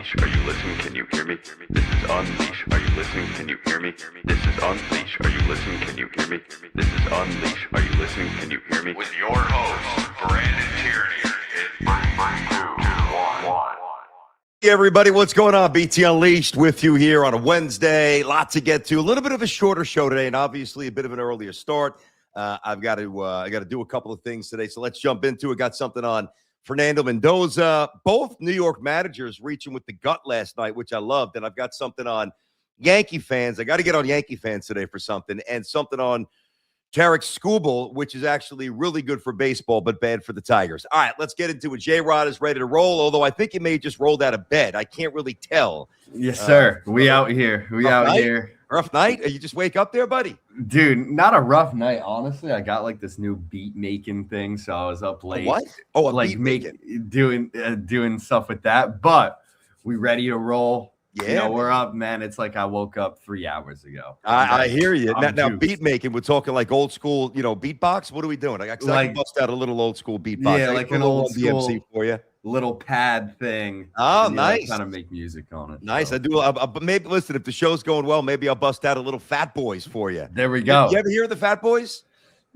leash. Are you listening? Can you hear me? This is on leash. Are you listening? Can you hear me? This is on leash. Are you listening? Can you hear me? This is on leash. Are you listening? Can you hear me? With your host, Brandon Tierney. In 3, 2, 1. Hey everybody, what's going on? BT Unleashed with you here on a Wednesday. Lot to get to. A little bit of a shorter show today, and obviously a bit of an earlier start. I got to do a couple of things today, so let's jump into it. Got something on Fernando Mendoza. Both New York managers reaching with the gut last night, which I loved, and I've got something on Yankee fans. I got to get on Yankee fans today for something, and something on Tarek Skubal, which is actually really good for baseball, but bad for the Tigers. All right, let's get into it. J-Rod is ready to roll, although I think he may have just rolled out of bed. I can't really tell. Yes, sir. We out here. Rough night? You just wake up there, buddy? Dude, not a rough night, honestly. I got like this new beat making thing, so I was up late. What? Oh, like doing stuff with that. But we ready to roll. Yeah, we're up, man. It's like I woke up 3 hours ago. I hear you. Now beat making, we're talking like old school, beatbox. What are we doing? I can bust out a little old school beatbox. Yeah, like an old school DMC for you. Little pad thing. Oh, nice. Kind of make music on it. Nice. So. I do. But maybe listen, if the show's going well, maybe I'll bust out a little Fat Boys for you. There we go. You ever hear of the Fat Boys?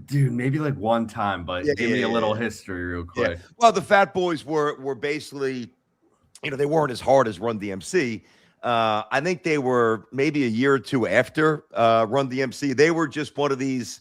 Dude, maybe like one time, but give me a little history real quick. Yeah. Well, the Fat Boys were basically, they weren't as hard as Run DMC. I think they were maybe a year or two after Run DMC. They were just one of these.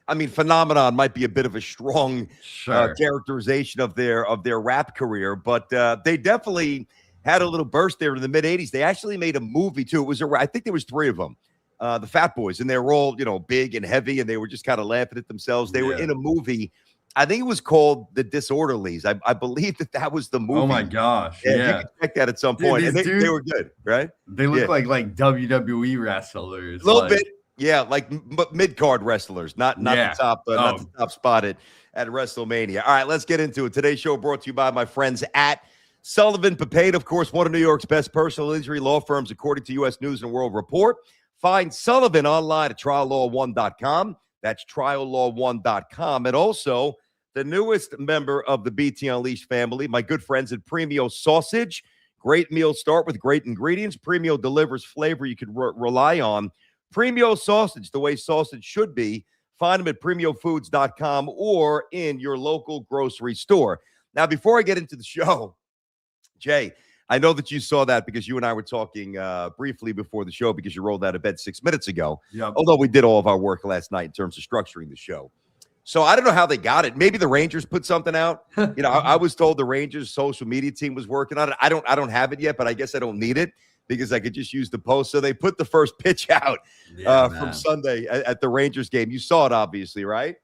I mean, phenomenon might be a bit of a strong characterization of their rap career, but they definitely had a little burst there in the mid '80s. They actually made a movie too. I think there was 3 of them, the Fat Boys, and they were all big and heavy, and they were just kind of laughing at themselves. They were in a movie. I think it was called The Disorderlies. I believe that was the movie. Oh my gosh! Yeah, you can check that at some point. And they were good, right? They look like WWE wrestlers, a little bit. Yeah, like mid-card wrestlers, not the top, not the top spot at WrestleMania. All right, let's get into it. Today's show brought to you by my friends at Sullivan Papade, of course, one of New York's best personal injury law firms, according to U.S. News and World Report. Find Sullivan online at triallaw1.com. That's triallaw1.com. And also, the newest member of the BT Unleashed family, my good friends at Premio Sausage. Great meals start with great ingredients. Premio delivers flavor you can rely on. Premio Sausage, the way sausage should be. Find them at premiofoods.com or in your local grocery store. Now, before I get into the show, Jay, I know that you saw that because you and I were talking briefly before the show because you rolled out of bed 6 minutes ago. Yep. Although we did all of our work last night in terms of structuring the show. So I don't know how they got it. Maybe the Rangers put something out. I was told the Rangers social media team was working on it. I don't have it yet, but I guess I don't need it because I could just use the post. So they put the first pitch out from Sunday at the Rangers game. You saw it, obviously, right?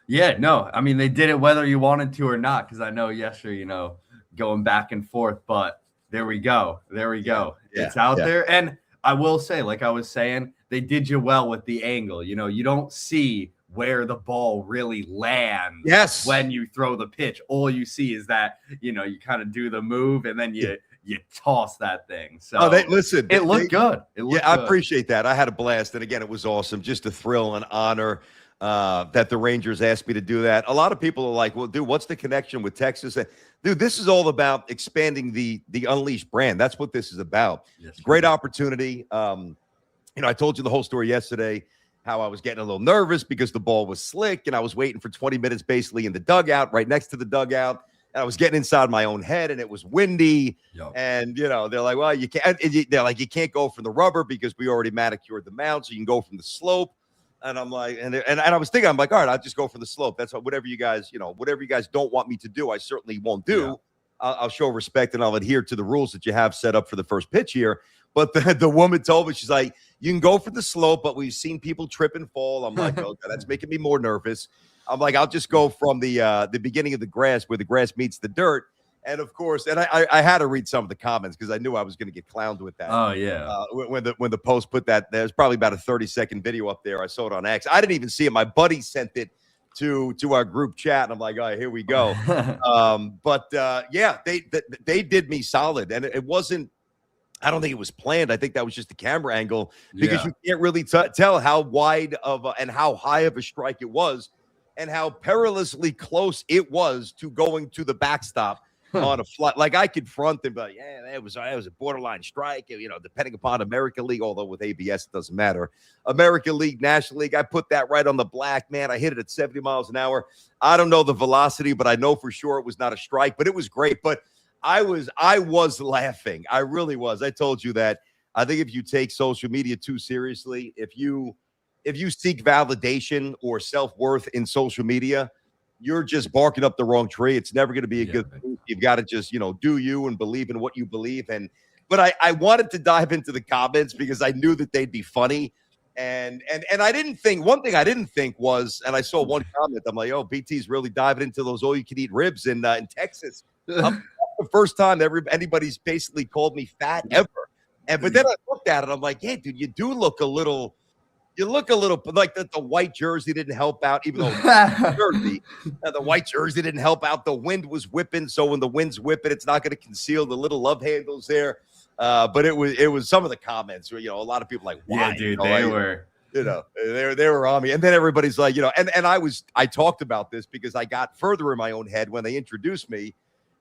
Yeah, no. I mean, they did it whether you wanted to or not because I know yesterday, going back and forth. But there we go. Yeah, it's out there. And I will say, like I was saying, they did you well with the angle. You don't see where the ball really lands when you throw the pitch. All you see is that, you kind of do the move and then you toss that thing. So it looked good. I appreciate that. I had a blast. And again, it was awesome. Just a thrill and honor that the Rangers asked me to do that. A lot of people are like, well, dude, what's the connection with Texas? Dude, this is all about expanding the Unleashed brand. That's what this is about. Yes, great opportunity. I told you the whole story yesterday, how I was getting a little nervous because the ball was slick and I was waiting for 20 minutes basically in the dugout, right next to the dugout. And I was getting inside my own head and it was windy. Yep. And, they're like, well, you can't. They're like, you can't go from the rubber because we already manicured the mound. So you can go from the slope. And I'm like, and I was thinking, I'm like, all right, I'll just go for the slope. That's whatever you guys don't want me to do, I certainly won't do. Yeah. I'll show respect and I'll adhere to the rules that you have set up for the first pitch here. But the woman told me, she's like, you can go for the slope, but we've seen people trip and fall. I'm like, okay, that's making me more nervous. I'm like, I'll just go from the beginning of the grass where the grass meets the dirt. And of course, and I had to read some of the comments because I knew I was going to get clowned with that. Oh yeah. When the post put that, there's probably about a 30-second video up there. I saw it on X. I didn't even see it. My buddy sent it to our group chat, and I'm like, all right, here we go. They did me solid, and it wasn't. I don't think it was planned. I think that was just the camera angle because you can't really tell how wide of and how high of a strike it was, and how perilously close it was to going to the backstop. on a flight. Like I could front them, but yeah, that was a borderline strike. Depending upon American League, although with ABS it doesn't matter. American League, National League, I put that right on the black, man. I hit it at 70 miles an hour. I don't know the velocity, but I know for sure it was not a strike. But it was great. But I was laughing. I really was. I told you that. I think if you take social media too seriously, if you seek validation or self-worth in social media, you're just barking up the wrong tree. It's never going to be a good thing. You've got to just, do you and believe in what you believe. But I wanted to dive into the comments because I knew that they'd be funny. And I didn't think, one thing I didn't think was, and I saw one comment, I'm like, oh, BT's really diving into those all-you-can-eat ribs in Texas. The first time anybody's basically called me fat ever. But then I looked at it, I'm like, yeah, dude, you look a little like the white jersey didn't help out, even though the white jersey didn't help out. The wind was whipping, so when the wind's whipping, it's not going to conceal the little love handles there. But it was some of the comments where a lot of people like, why? Yeah, dude, they were on me, and then everybody's like, and I talked about this because I got further in my own head when they introduced me.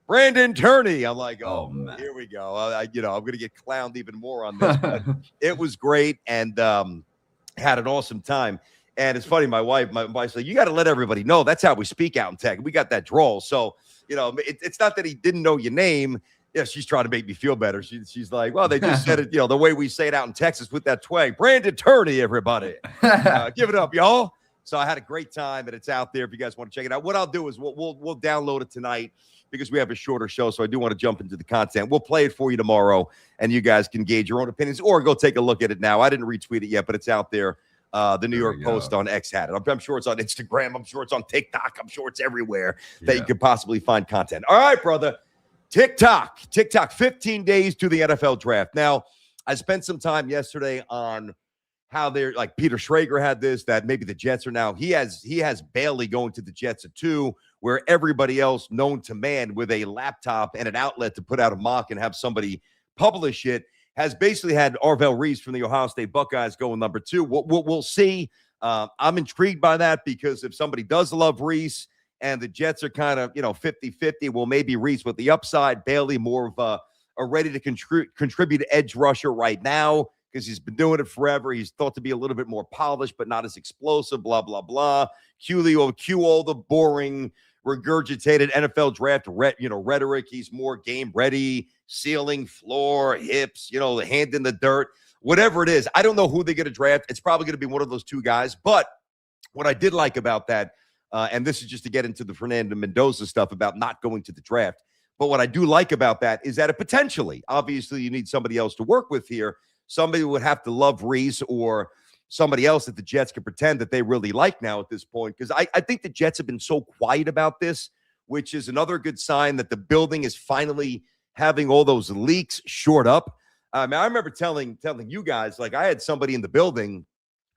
Brandon Turney. I'm like, oh man, here we go. I'm going to get clowned even more on this. But it was great, and had an awesome time. And it's funny, my wife's like, you got to let everybody know that's how we speak out in tech. We got that drawl. So, it's not that he didn't know your name. Yeah, she's trying to make me feel better. She's like, well, they just said it, the way we say it out in Texas with that twang. Brandon Turney, everybody. Give it up, y'all. So I had a great time, and it's out there if you guys want to check it out. What I'll do is we'll download it tonight because we have a shorter show, so I do want to jump into the content. We'll play it for you tomorrow, and you guys can gauge your own opinions or go take a look at it now. I didn't retweet it yet, but it's out there. The New York Post on X had it. I'm sure it's on Instagram. I'm sure it's on TikTok. I'm sure it's everywhere that you could possibly find content. All right, brother. TikTok, 15 days to the NFL draft. Now, I spent some time yesterday on how they're like Peter Schrager had this, that maybe the Jets are now, he has Bailey going to the Jets at 2, where everybody else known to man with a laptop and an outlet to put out a mock and have somebody publish it has basically had Arvell Reese from the Ohio State Buckeyes going number 2. We'll see. I'm intrigued by that because if somebody does love Reese and the Jets are kind of, 50-50, well, maybe Reese with the upside, Bailey more of a ready to contribute edge rusher right now, because he's been doing it forever. He's thought to be a little bit more polished, but not as explosive, blah, blah, blah. Cue all the boring, regurgitated NFL draft rhetoric. He's more game ready, ceiling, floor, hips, the hand in the dirt, whatever it is. I don't know who they're going to draft. It's probably going to be one of those two guys. But what I did like about that, and this is just to get into the Fernando Mendoza stuff about not going to the draft, but what I do like about that is that it potentially, obviously you need somebody else to work with here. Somebody would have to love Reese or somebody else that the Jets can pretend that they really like now at this point. Because I think the Jets have been so quiet about this, which is another good sign that the building is finally having all those leaks shored up. I remember telling you guys, like I had somebody in the building,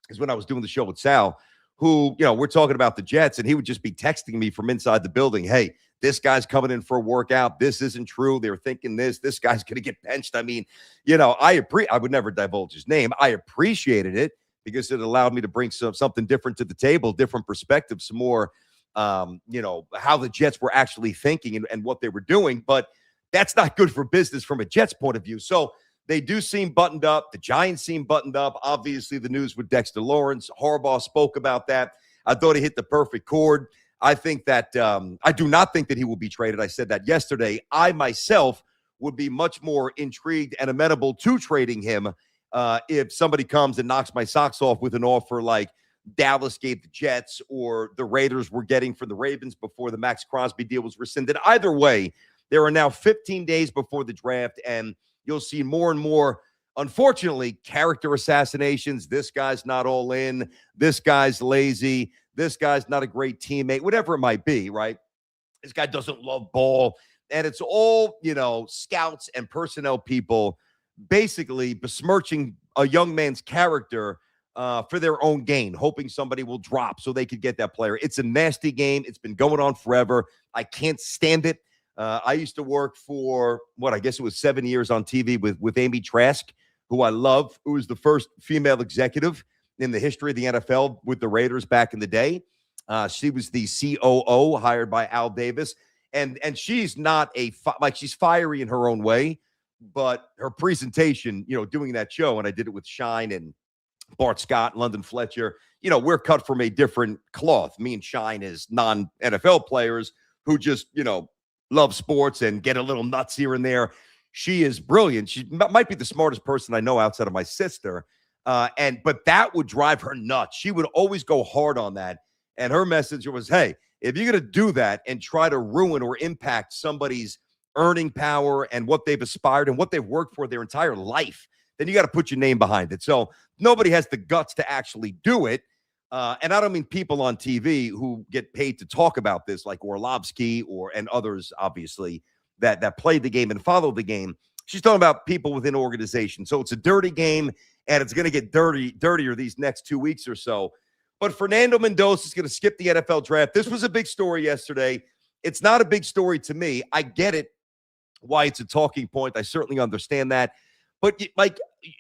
because when I was doing the show with Sal, who, we're talking about the Jets, and he would just be texting me from inside the building, hey, this guy's coming in for a workout. This isn't true. They're thinking this guy's going to get benched. I mean, I would never divulge his name. I appreciated it because it allowed me to bring something different to the table, different perspective, some more, how the Jets were actually thinking and what they were doing. But that's not good for business from a Jets point of view. So they do seem buttoned up. The Giants seem buttoned up. Obviously, the news with Dexter Lawrence. Harbaugh spoke about that. I thought he hit the perfect chord. I think that I do not think that he will be traded. I said that yesterday. I myself would be much more intrigued and amenable to trading him if somebody comes and knocks my socks off with an offer like Dallas gave the Jets or the Raiders were getting for the Ravens before the Max Crosby deal was rescinded. Either way, there are now 15 days before the draft, and you'll see more and more, unfortunately, character assassinations. This guy's not all in. This guy's lazy. This guy's not a great teammate, whatever it might be, right? This guy doesn't love ball. And it's all, scouts and personnel people basically besmirching a young man's character for their own gain, hoping somebody will drop so they could get that player. It's a nasty game. It's been going on forever. I can't stand it. I used to work for, I guess it was 7 years on TV with Amy Trask, who I love, who was the first female executive in the history of the NFL with the Raiders back in the day. She was the COO hired by Al Davis. And she's not she's fiery in her own way, but her presentation, doing that show, and I did it with Shine and Bart Scott, London Fletcher, we're cut from a different cloth. Me and Shine is non-NFL players who just, love sports and get a little nuts here and there. She is brilliant. She might be the smartest person I know outside of my sister. But that would drive her nuts. She would always go hard on that. And her message was, hey, if you're going to do that and try to ruin or impact somebody's earning power and what they've aspired and what they've worked for their entire life, then you got to put your name behind it. So nobody has the guts to actually do it. And I don't mean people on TV who get paid to talk about this, like Orlovsky and others, obviously, that played the game and followed the game. She's talking about people within organizations. So it's a dirty game, and it's going to get dirtier these next 2 weeks or so. But Fernando Mendoza is going to skip the NFL draft. This was a big story yesterday. It's not a big story to me. I get it, why it's a talking point. I certainly understand that. But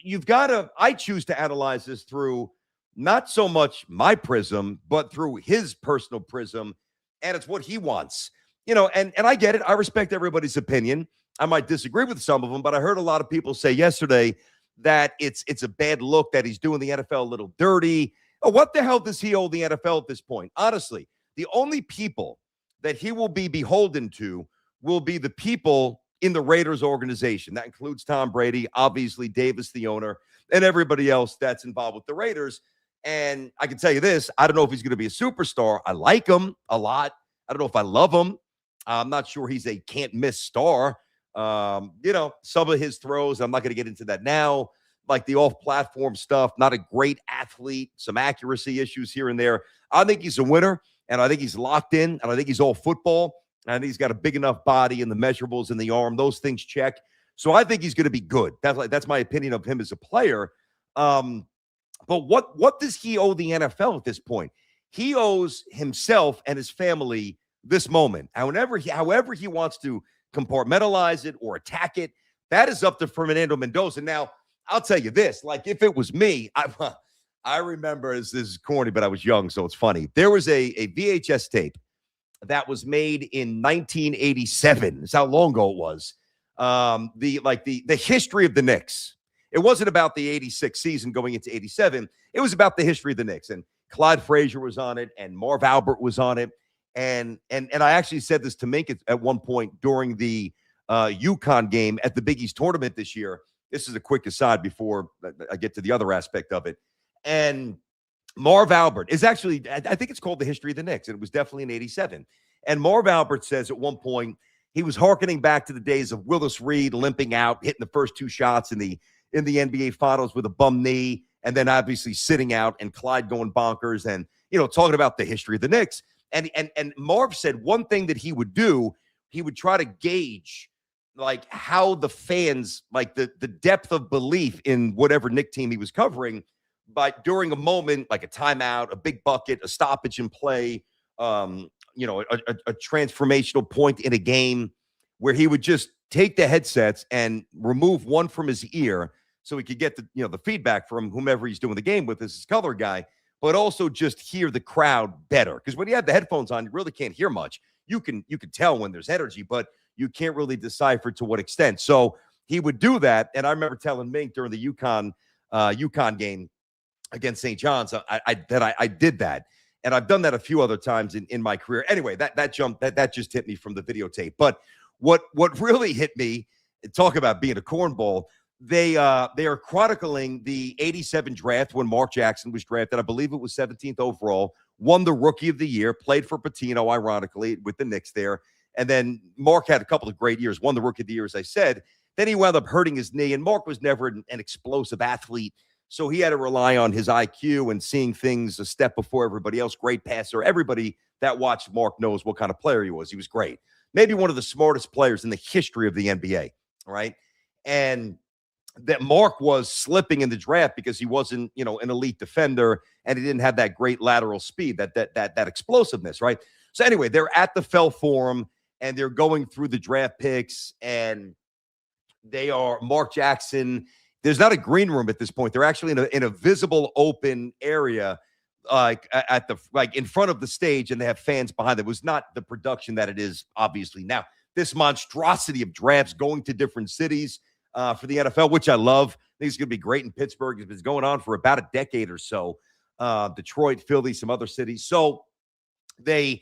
you've got to, I choose to analyze this through not so much my prism, but through his personal prism. And it's what he wants, and I get it. I respect everybody's opinion. I might disagree with some of them, but I heard a lot of people say yesterday that it's a bad look that he's doing the NFL a little dirty. Oh, what the hell does he owe the NFL at this point? Honestly, the only people that he will be beholden to will be the people in the Raiders organization. That includes Tom Brady, obviously Davis, the owner, and everybody else that's involved with the Raiders. And I can tell you this, I don't know if he's going to be a superstar. I like him a lot. I don't know if I love him. I'm not sure he's a can't-miss star. Some of his throws, I'm not going to get into that now, like the off-platform stuff, not a great athlete, some accuracy issues here and there. I think he's a winner, and I think he's locked in, and I think he's all football, and I think he's got a big enough body and the measurables in the arm. Those things check. So I think he's going to be good. That's my opinion of him as a player. But what does he owe the NFL at this point? He owes himself and his family this moment. However he wants to compartmentalize it or attack it, that is up to Fernando Mendoza. Now, I'll tell you this, like if it was me, I remember, this is corny, but I was young, so it's funny. There was a VHS tape that was made in 1987. That's how long ago it was. The history of the Knicks. It wasn't about the 86 season going into 87. It was about the history of the Knicks. And Clyde Frazier was on it, and Marv Albert was on it. And I actually said this to Mink at one point during the UConn game at the Big East tournament this year. This is a quick aside before I get to the other aspect of it. And Marv Albert is actually, I think it's called The History of the Knicks, and it was definitely in 87. And Marv Albert says at one point, he was hearkening back to the days of Willis Reed limping out, hitting the first two shots in the NBA Finals with a bum knee, and then obviously sitting out, and Clyde going bonkers, and talking about the history of the Knicks. And Marv said one thing that he would do, he would try to gauge like how the fans, like the depth of belief in whatever Knick team he was covering, but during a moment like a timeout, a big bucket, a stoppage in play, a transformational point in a game, where he would just take the headsets and remove one from his ear so he could get the feedback from whomever he's doing the game with, as his color guy, but also just hear the crowd better. Because when you have the headphones on, you really can't hear much. You can tell when there's energy, but you can't really decipher to what extent. So he would do that. And I remember telling Mink during the UConn game against St. John's I did that. And I've done that a few other times in my career. Anyway, that just hit me from the videotape. But what really hit me, talk about being a cornball, they are chronicling the 87 draft when Mark Jackson was drafted. I believe it was 17th overall, won the Rookie of the Year, played for Patino, ironically, with the Knicks there. And then Mark had a couple of great years, won the Rookie of the Year, as I said. Then he wound up hurting his knee, and Mark was never an explosive athlete, so he had to rely on his IQ and seeing things a step before everybody else. Great passer. Everybody that watched Mark knows what kind of player he was. He was great. Maybe one of the smartest players in the history of the NBA, right? And that Mark was slipping in the draft because he wasn't, an elite defender, and he didn't have that great lateral speed, that explosiveness, right? So anyway, they're at the Fell Forum, and they're going through the draft picks, and they are Mark Jackson. There's not a green room at this point. They're actually in a visible open area, at the in front of the stage, and they have fans behind them. It was not the production that it is obviously now. This monstrosity of drafts going to different cities for the NFL, which I love. I think it's going to be great in Pittsburgh. It's been going on for about a decade or so. Detroit, Philly, some other cities. So they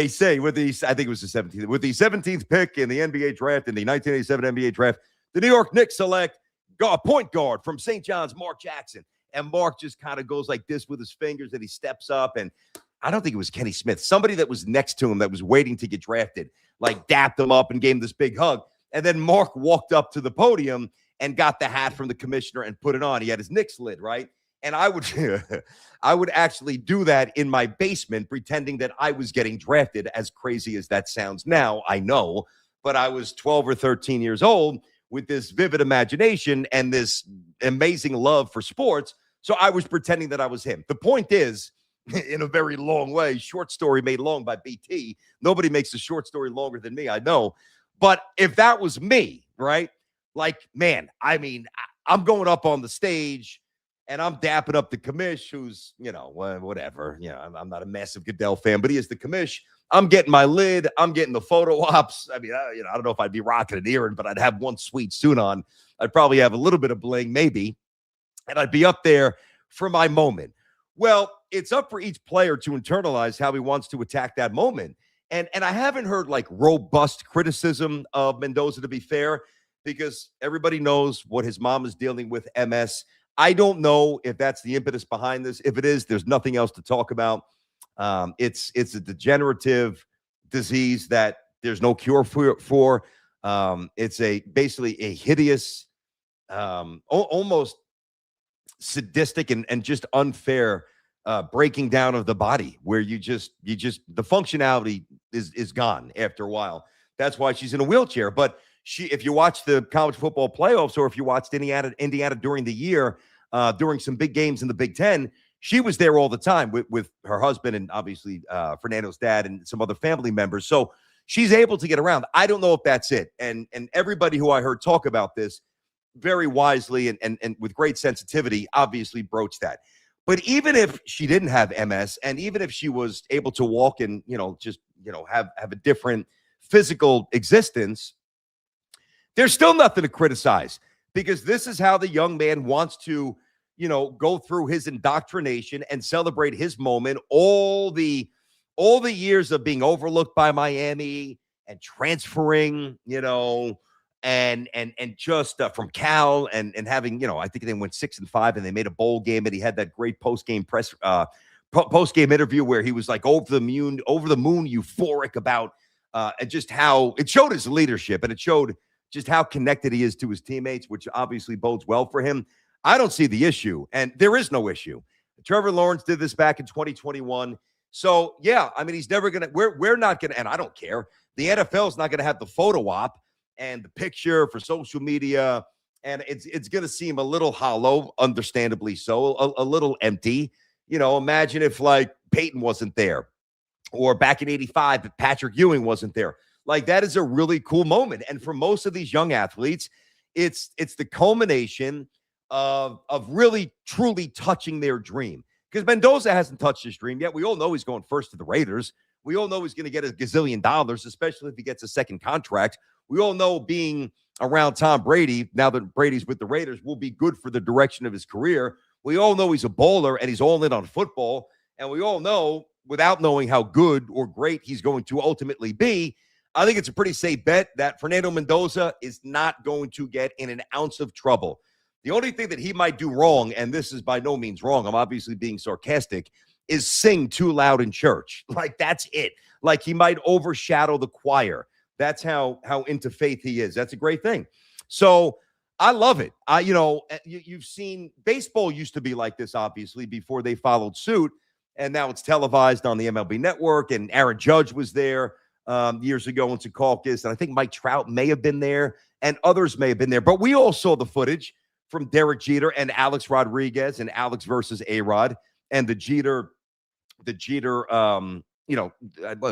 say with these, I think it was the 17th, with the 17th pick in the NBA draft, in the 1987 NBA draft, the New York Knicks select a point guard from St. John's, Mark Jackson. And Mark just kind of goes like this with his fingers, and he steps up. And I don't think it was Kenny Smith. Somebody that was next to him that was waiting to get drafted, like dapped him up and gave him this big hug. And then Mark walked up to the podium and got the hat from the commissioner and put it on. He had his Knicks lid, right? And I would actually do that in my basement, pretending that I was getting drafted, as crazy as that sounds now, I know. But I was 12 or 13 years old with this vivid imagination and this amazing love for sports. So I was pretending that I was him. The point is, in a very long way, short story made long by BT. Nobody makes a short story longer than me, I know. But if that was me, right? Like, man, I mean, I'm going up on the stage and I'm dapping up the commish, who's, whatever. I'm not a massive Goodell fan, but he is the commish. I'm getting my lid. I'm getting the photo ops. I mean, I don't know if I'd be rocking an earring, but I'd have one sweet suit on. I'd probably have a little bit of bling, maybe. And I'd be up there for my moment. Well, it's up for each player to internalize how he wants to attack that moment. And I haven't heard like robust criticism of Mendoza, to be fair, because everybody knows what his mom is dealing with, MS. I don't know if that's the impetus behind this. If it is, there's nothing else to talk about. It's a degenerative disease that there's no cure for. It's basically a hideous, almost sadistic and just unfair breaking down of the body, where you just the functionality is gone after a while. That's why she's in a wheelchair. But if you watch the college football playoffs, or if you watched Indiana during the year, during some big games in the Big Ten, she was there all the time with her husband and obviously Fernando's dad and some other family members. So she's able to get around. I don't know if that's it. And everybody who I heard talk about this very wisely and with great sensitivity obviously broached that. But even if she didn't have MS, and even if she was able to walk and, have a different physical existence, there's still nothing to criticize, because this is how the young man wants to, go through his indoctrination and celebrate his moment. All the years of being overlooked by Miami and transferring, and just from Cal and having, I think they went 6-5 and they made a bowl game, and he had that great post-game interview where he was like over the moon euphoric about and just how it showed his leadership, and it showed just how connected he is to his teammates, which obviously bodes well for him. I don't see the issue, and there is no issue. Trevor Lawrence did this back in 2021. So, yeah, I mean, he's never going to, we're not going to, and I don't care. The NFL is not going to have the photo op and the picture for social media, and it's going to seem a little hollow, understandably so, a little empty. Imagine if like Peyton wasn't there, or back in 85, if Patrick Ewing wasn't there. Like, that is a really cool moment. And for most of these young athletes, it's the culmination of really truly touching their dream. Because Mendoza hasn't touched his dream yet. We all know he's going first to the Raiders. We all know he's going to get $1 gazillion, especially if he gets a second contract. We all know being around Tom Brady, now that Brady's with the Raiders, will be good for the direction of his career. We all know he's a bowler and he's all in on football. And we all know, without knowing how good or great he's going to ultimately be, I think it's a pretty safe bet that Fernando Mendoza is not going to get in an ounce of trouble. The only thing that he might do wrong, and this is by no means wrong, I'm obviously being sarcastic, is sing too loud in church. Like, that's it. Like, he might overshadow the choir. That's how into faith he is. That's a great thing. So I love it. You've seen baseball used to be like this, obviously, before they followed suit. And now it's televised on the MLB network. And Aaron Judge was there years ago in Secaucus. And I think Mike Trout may have been there, and others may have been there. But we all saw the footage from Derek Jeter and Alex Rodriguez, and Alex versus A-Rod, and the Jeter, a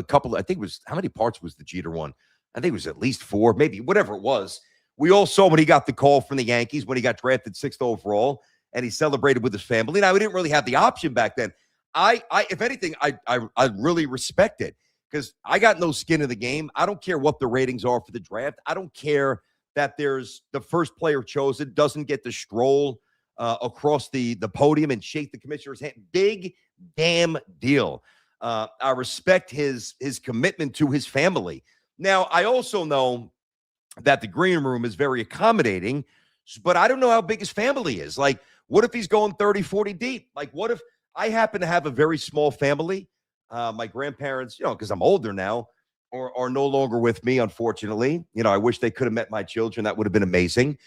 couple, I think it was, how many parts was the Jeter one? I think it was at least 4, maybe, whatever it was. We all saw when he got the call from the Yankees when he got drafted 6th overall. and he celebrated with his family. Now, we didn't really have the option back then. If anything, I really respect it because I got no skin in the game. I don't care what the ratings are for the draft. I don't care that there's the first player chosen doesn't get to stroll across the podium and shake the commissioner's hand. Big damn deal. I respect his commitment to his family. Now, I also know that the green room is very accommodating, but I don't know how big his family is. Like, what if he's going 30, 40 deep? Like, what if I happen to have a very small family? My grandparents, because I'm older now, are no longer with me, unfortunately. I wish they could have met my children. That would have been amazing.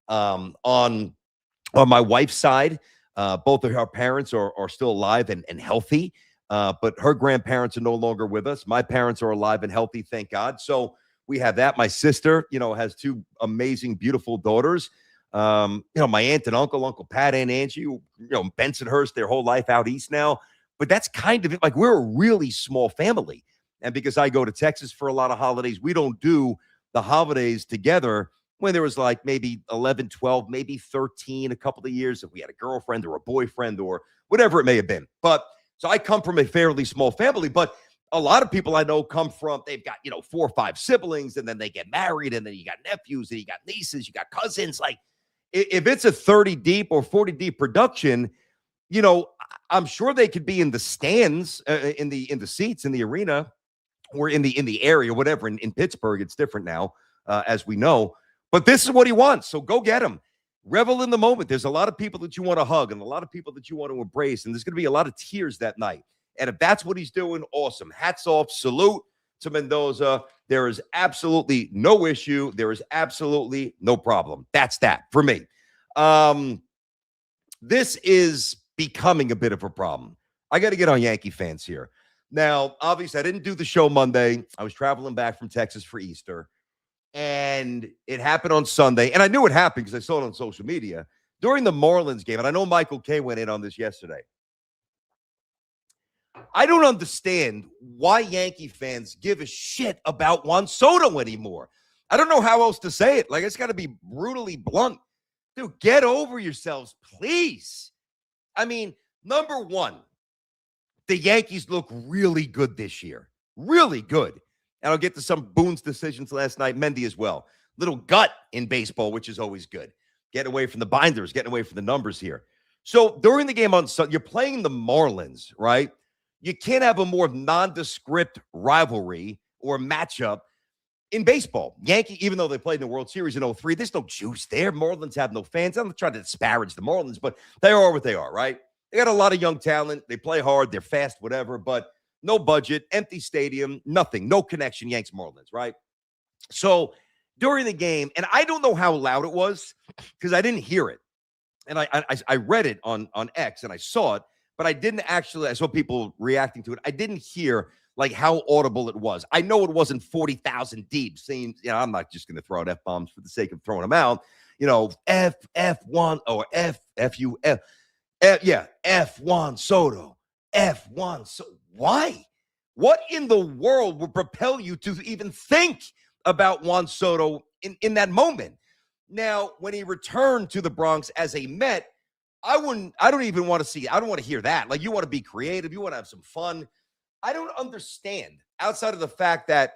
On my wife's side, both of her parents are still alive and healthy, but her grandparents are no longer with us. My parents are alive and healthy, thank God. So we have that. My sister, has two amazing, beautiful daughters. My aunt and Uncle Pat and Angie, Bensonhurst, their whole life out east now. But that's kind of it. Like, we're a really small family. And because I go to Texas for a lot of holidays, we don't do the holidays together when there was like maybe 11, 12, maybe 13, a couple of years if we had a girlfriend or a boyfriend or whatever it may have been. But so I come from a fairly small family, but a lot of people I know come from, they've got, 4 or 5 siblings, and then they get married, and then you got nephews, and you got nieces, you got cousins. Like, if it's a 30 deep or 40 deep production, I'm sure they could be in the stands, in the seats in the arena, or in the area, whatever. In Pittsburgh, it's different now, as we know. But this is what he wants, so go get him. Revel in the moment. There's a lot of people that you want to hug and a lot of people that you want to embrace, and there's going to be a lot of tears that night. And if that's what he's doing, awesome. Hats off. Salute to Mendoza. There is absolutely no issue. There is absolutely no problem. That's that for me. This is becoming a bit of a problem. I got to get on Yankee fans here. Now, obviously, I didn't do the show Monday. I was traveling back from Texas for Easter, and it happened on Sunday. And I knew it happened because I saw it on social media during the Marlins game. And I know Michael Kay went in on this yesterday. I don't understand why Yankee fans give a shit about Juan Soto anymore. I don't know how else to say it. Like, it's got to be brutally blunt. Dude, get over yourselves, please. I mean, number one, the Yankees look really good this year. Really good. And I'll get to some Boone's decisions last night. Mendy as well. Little gut in baseball, which is always good. Getting away from the binders, getting away from the numbers here. So during the game on Sunday, you're playing the Marlins, right? You can't have a more nondescript rivalry or matchup in baseball. Yankee, even though they played in the World Series in 2003, there's no juice there. Marlins have no fans. I'm not trying to disparage the Marlins, but they are what they are, right? They got a lot of young talent. They play hard. They're fast, whatever, but no budget, empty stadium, nothing, no connection, Yanks Marlins, right? So during the game, and I don't know how loud it was because I didn't hear it. And I read it on X and I saw it, but I didn't actually, I saw people reacting to it. I didn't hear like how audible it was. I know it wasn't 40,000 deep. Saying, I'm not just going to throw out F-bombs for the sake of throwing them out. F1 or F1 Soto, F1. So why? What in the world would propel you to even think about Juan Soto in that moment? Now, when he returned to the Bronx as a Met, I don't even want to see, I don't want to hear that. Like, you want to be creative. You want to have some fun. I don't understand outside of the fact that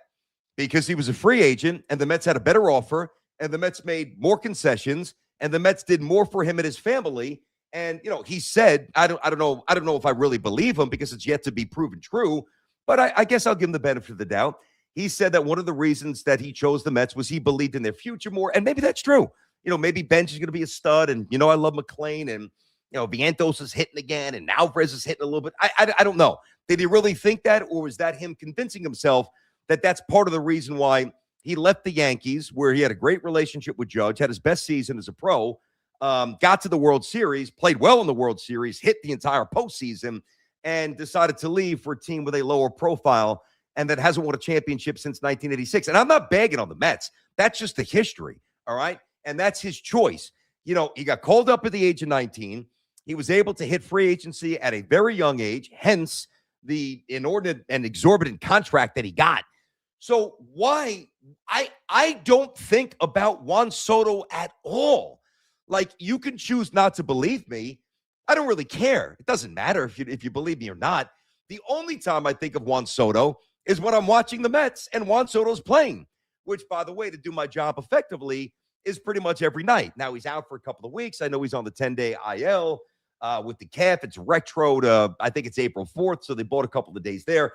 because he was a free agent and the Mets had a better offer and the Mets made more concessions and the Mets did more for him and his family. And, he said, I don't know if I really believe him because it's yet to be proven true, but I guess I'll give him the benefit of the doubt. He said that one of the reasons that he chose the Mets was he believed in their future more. And maybe that's true. Maybe Bench is going to be a stud. And, I love McClain and, Vientos is hitting again and Alvarez is hitting a little bit. I don't know. Did he really think that? Or was that him convincing himself that that's part of the reason why he left the Yankees, where he had a great relationship with Judge, had his best season as a pro, got to the World Series, played well in the World Series, hit the entire postseason, and decided to leave for a team with a lower profile and that hasn't won a championship since 1986. And I'm not bagging on the Mets. That's just the history, all right? And that's his choice. He got called up at the age of 19. He was able to hit free agency at a very young age, hence the inordinate and exorbitant contract that he got. So why? I don't think about Juan Soto at all. Like, you can choose not to believe me. I don't really care. It doesn't matter if you believe me or not. The only time I think of Juan Soto is when I'm watching the Mets and Juan Soto's playing, which, by the way, to do my job effectively is pretty much every night. Now, he's out for a couple of weeks. I know he's on the 10-day IL with the calf. It's retro to, I think it's April 4th, so they bought a couple of days there.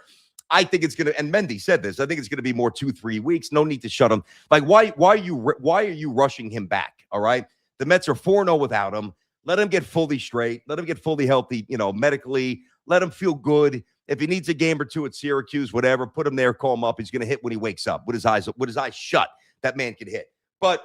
I think it's going to, and Mendy said this, I think it's going to be more 2-3 weeks. No need to shut him. Like, why are you rushing him back? All right. The Mets are 4-0 without him. Let him get fully straight. Let him get fully healthy, medically. Let him feel good. If he needs a game or two at Syracuse, whatever, put him there, call him up. He's going to hit when he wakes up with his eyes shut. That man can hit. But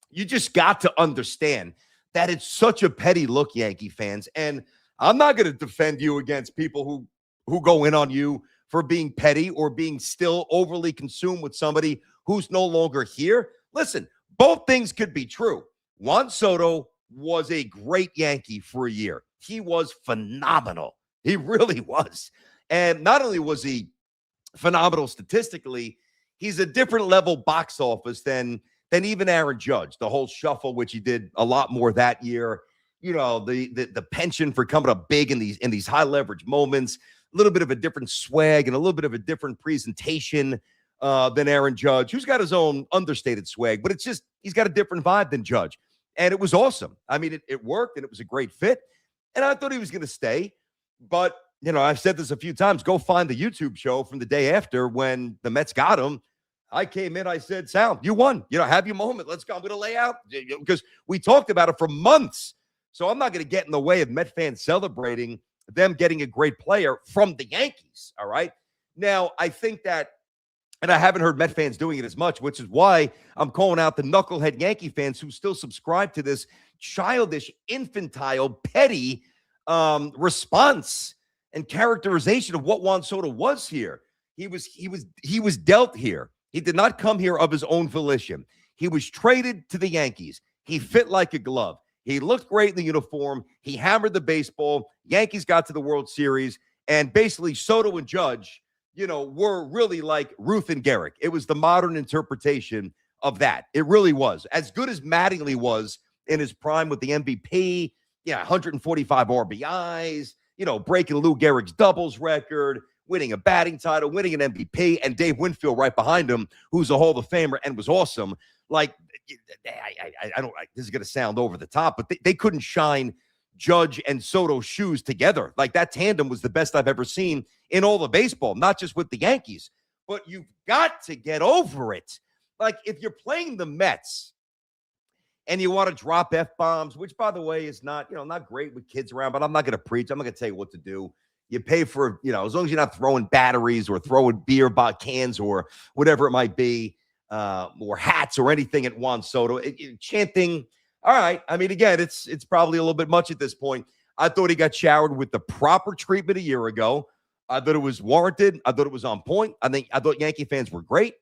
you just got to understand that it's such a petty look, Yankee fans. And I'm not going to defend you against people who go in on you for being petty or being still overly consumed with somebody who's no longer here. Listen, both things could be true. Juan Soto was a great Yankee for a year. He was phenomenal. He really was. And not only was he phenomenal statistically, he's a different level box office than even Aaron Judge. The whole shuffle, which he did a lot more that year. The penchant for coming up big in these high leverage moments. A little bit of a different swag and a little bit of a different presentation than Aaron Judge, who's got his own understated swag, but it's just he's got a different vibe than Judge. And it was awesome. I mean, it worked, and it was a great fit. And I thought he was going to stay. But, I've said this a few times. Go find the YouTube show from the day after when the Mets got him. I came in, I said, Sal, you won. Have your moment. Let's go. I'm going to lay out. Because we talked about it for months. So I'm not going to get in the way of Met fans celebrating them getting a great player from the Yankees. All right. Now, I think that, and I haven't heard Met fans doing it as much, which is why I'm calling out the knucklehead Yankee fans who still subscribe to this childish, infantile, petty response and characterization of what Juan Soto was here. He was dealt here. He did not come here of his own volition. He was traded to the Yankees. He fit like a glove. He looked great in the uniform. He hammered the baseball. Yankees got to the World Series. And basically, Soto and Judge, were really like Ruth and Gehrig. It was the modern interpretation of that. It really was. As good as Mattingly was in his prime with the MVP, 145 RBIs, breaking Lou Gehrig's doubles record, winning a batting title, winning an MVP, and Dave Winfield right behind him, who's a Hall of Famer and was awesome. Like, I don't. This is going to sound over the top, but they couldn't shine Judge and Soto's shoes together. Like, that tandem was the best I've ever seen in all of baseball, not just with the Yankees. But you've got to get over it. Like, if you're playing the Mets and you want to drop F-bombs, which, by the way, is not great with kids around, but I'm not going to preach. I'm not going to tell you what to do. You pay for, as long as you're not throwing batteries or throwing beer cans or whatever it might be, or hats or anything at Juan Soto. Chanting, all right. I mean, again, it's probably a little bit much at this point. I thought he got showered with the proper treatment a year ago. I thought it was warranted. I thought it was on point. I thought Yankee fans were great.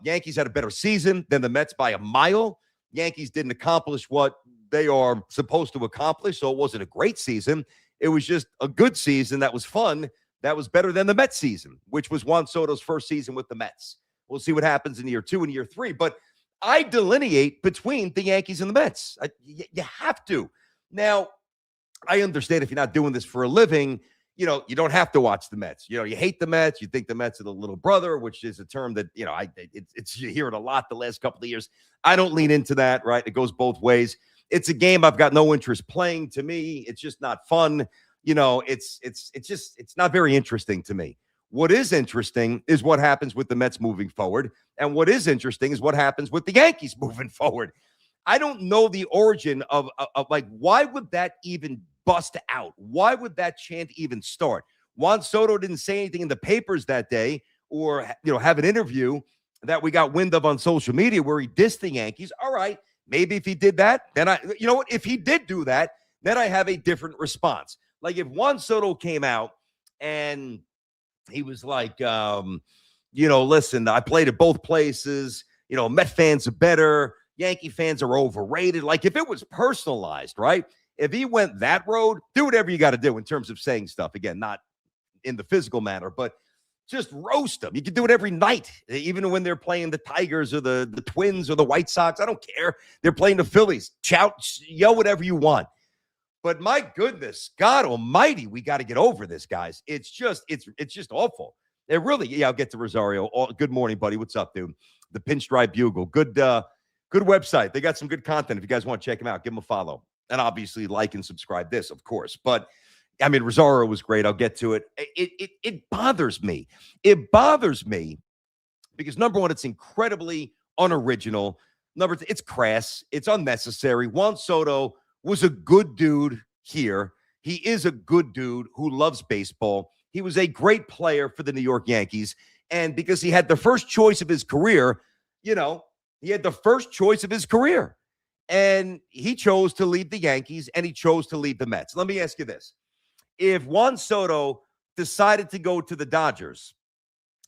Yankees had a better season than the Mets by a mile. Yankees didn't accomplish what they are supposed to accomplish, so it wasn't a great season. It was just a good season that was fun. That was better than the Mets season, which was Juan Soto's first season with the Mets. We'll see what happens in year 2 and year 3. But I delineate between the Yankees and the Mets. You have to. Now, I understand if you're not doing this for a living, you don't have to watch the Mets. You hate the Mets. You think the Mets are the little brother, which is a term that, you hear it a lot the last couple of years. I don't lean into that, right? It goes both ways. It's a game I've got no interest playing. To me, it's just not fun. It's not very interesting to me. What is interesting is what happens with the Mets moving forward. And what is interesting is what happens with the Yankees moving forward. I don't know the origin of like, why would that even bust out? Why would that chant even start? Juan Soto didn't say anything in the papers that day or, have an interview that we got wind of on social media where he dissed the Yankees. All right. Maybe if he did that, then if he did do that, then I have a different response. Like if Juan Soto came out and he was like, listen, I played at both places. Met fans are better. Yankee fans are overrated. Like if it was personalized, right? If he went that road, do whatever you got to do in terms of saying stuff. Again, not in the physical manner, but Just roast them. You can do it every night, even when they're playing the Tigers or the Twins or the White Sox. I don't care. They're playing the Phillies. Shout, yell whatever you want. But my goodness, God almighty, we got to get over this, guys. It's just awful. It really, yeah, I'll get to Rosario. Good morning, buddy. What's up, dude? The Pinstripe Bugle. Good website. They got some good content. If you guys want to check them out, give them a follow. And obviously like and subscribe this, of course. But I mean, Rosario was great. I'll get to it. It bothers me. It bothers me because, number one, it's incredibly unoriginal. Number two, it's crass. It's unnecessary. Juan Soto was a good dude here. He is a good dude who loves baseball. He was a great player for the New York Yankees. And because he had the first choice of his career, he had the first choice of his career. And he chose to leave the Yankees and he chose to leave the Mets. Let me ask you this. If Juan Soto decided to go to the Dodgers,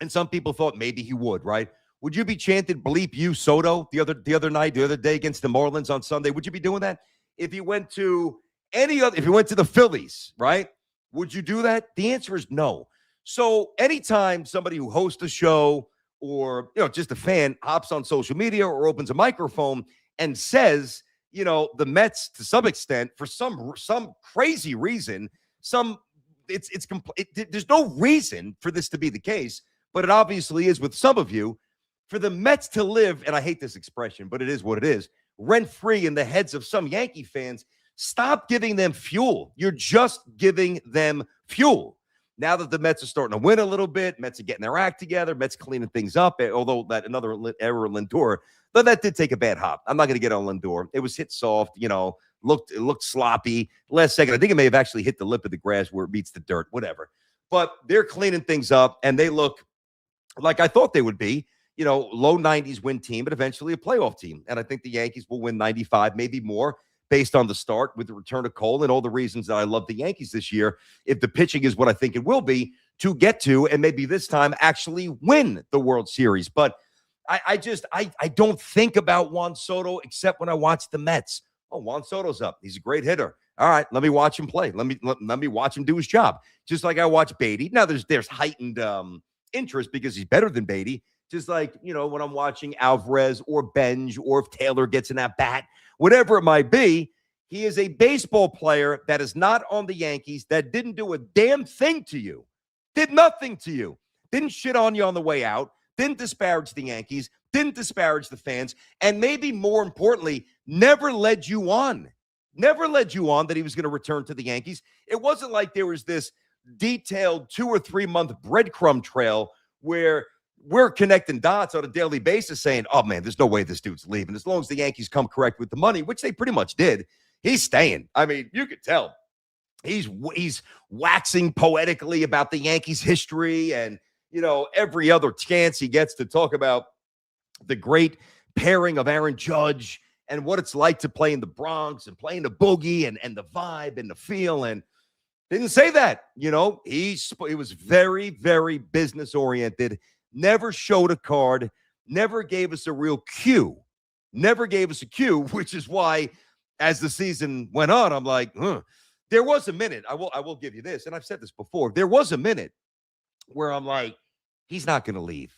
and some people thought maybe he would, right? Would you be chanted bleep you Soto the other day against the Marlins on Sunday? Would you be doing that? If you went to if you went to the Phillies, right? Would you do that? The answer is no. So anytime somebody who hosts a show or just a fan hops on social media or opens a microphone and says, the Mets to some extent for some crazy reason. There's no reason for this to be the case, but it obviously is with some of you. For the Mets to live, and I hate this expression, but it is what it is, rent-free in the heads of some Yankee fans, stop giving them fuel. You're just giving them fuel. Now that the Mets are starting to win a little bit, Mets are getting their act together, Mets cleaning things up, although that another error, Lindor, but that did take a bad hop. I'm not going to get on Lindor. It was hit soft, it looked sloppy. Last second, I think it may have actually hit the lip of the grass where it meets the dirt, whatever. But they're cleaning things up, and they look like I thought they would be. Low 90s win team, but eventually a playoff team. And I think the Yankees will win 95, maybe more, based on the start with the return of Cole and all the reasons that I love the Yankees this year. If the pitching is what I think it will be, to get to, and maybe this time actually win the World Series. But I don't think about Juan Soto except when I watch the Mets. Oh, Juan Soto's up. He's a great hitter. All right, let me watch him play. Let me watch him do his job. Just like I watch Beatty. Now there's heightened interest because he's better than Beatty. Just like, when I'm watching Alvarez or Benj or if Taylor gets in that bat, whatever it might be, he is a baseball player that is not on the Yankees, that didn't do a damn thing to you, did nothing to you, didn't shit on you on the way out, didn't disparage the Yankees, didn't disparage the fans, and maybe more importantly, never led you on that he was going to return to the Yankees. It wasn't like there was this detailed 2 or 3 month breadcrumb trail where we're connecting dots on a daily basis saying, oh, man, there's no way this dude's leaving. As long as the Yankees come correct with the money, which they pretty much did, he's staying. I mean, you could tell. He's waxing poetically about the Yankees' history and, every other chance he gets to talk about the great pairing of Aaron Judge and what it's like to play in the Bronx and play in the boogie and the vibe and the feel. And didn't say that, he was very, very business-oriented. Never showed a card, never gave us a real cue, which is why as the season went on, I'm like, there was a minute, I will give you this, and I've said this before, there was a minute where I'm like, he's not going to leave.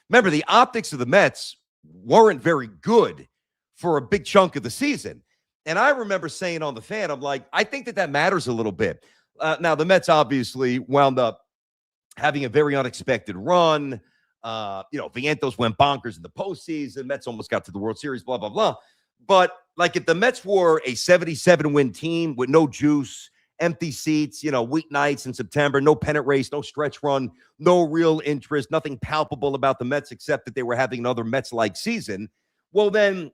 Remember, the optics of the Mets weren't very good for a big chunk of the season. And I remember saying on the fan, I'm like, I think that matters a little bit. Now, the Mets obviously wound up having a very unexpected run. Vientos went bonkers in the postseason. Mets almost got to the World Series, blah, blah, blah. But like if the Mets were a 77-win team with no juice, empty seats, weeknights in September, no pennant race, no stretch run, no real interest, nothing palpable about the Mets except that they were having another Mets-like season, well, then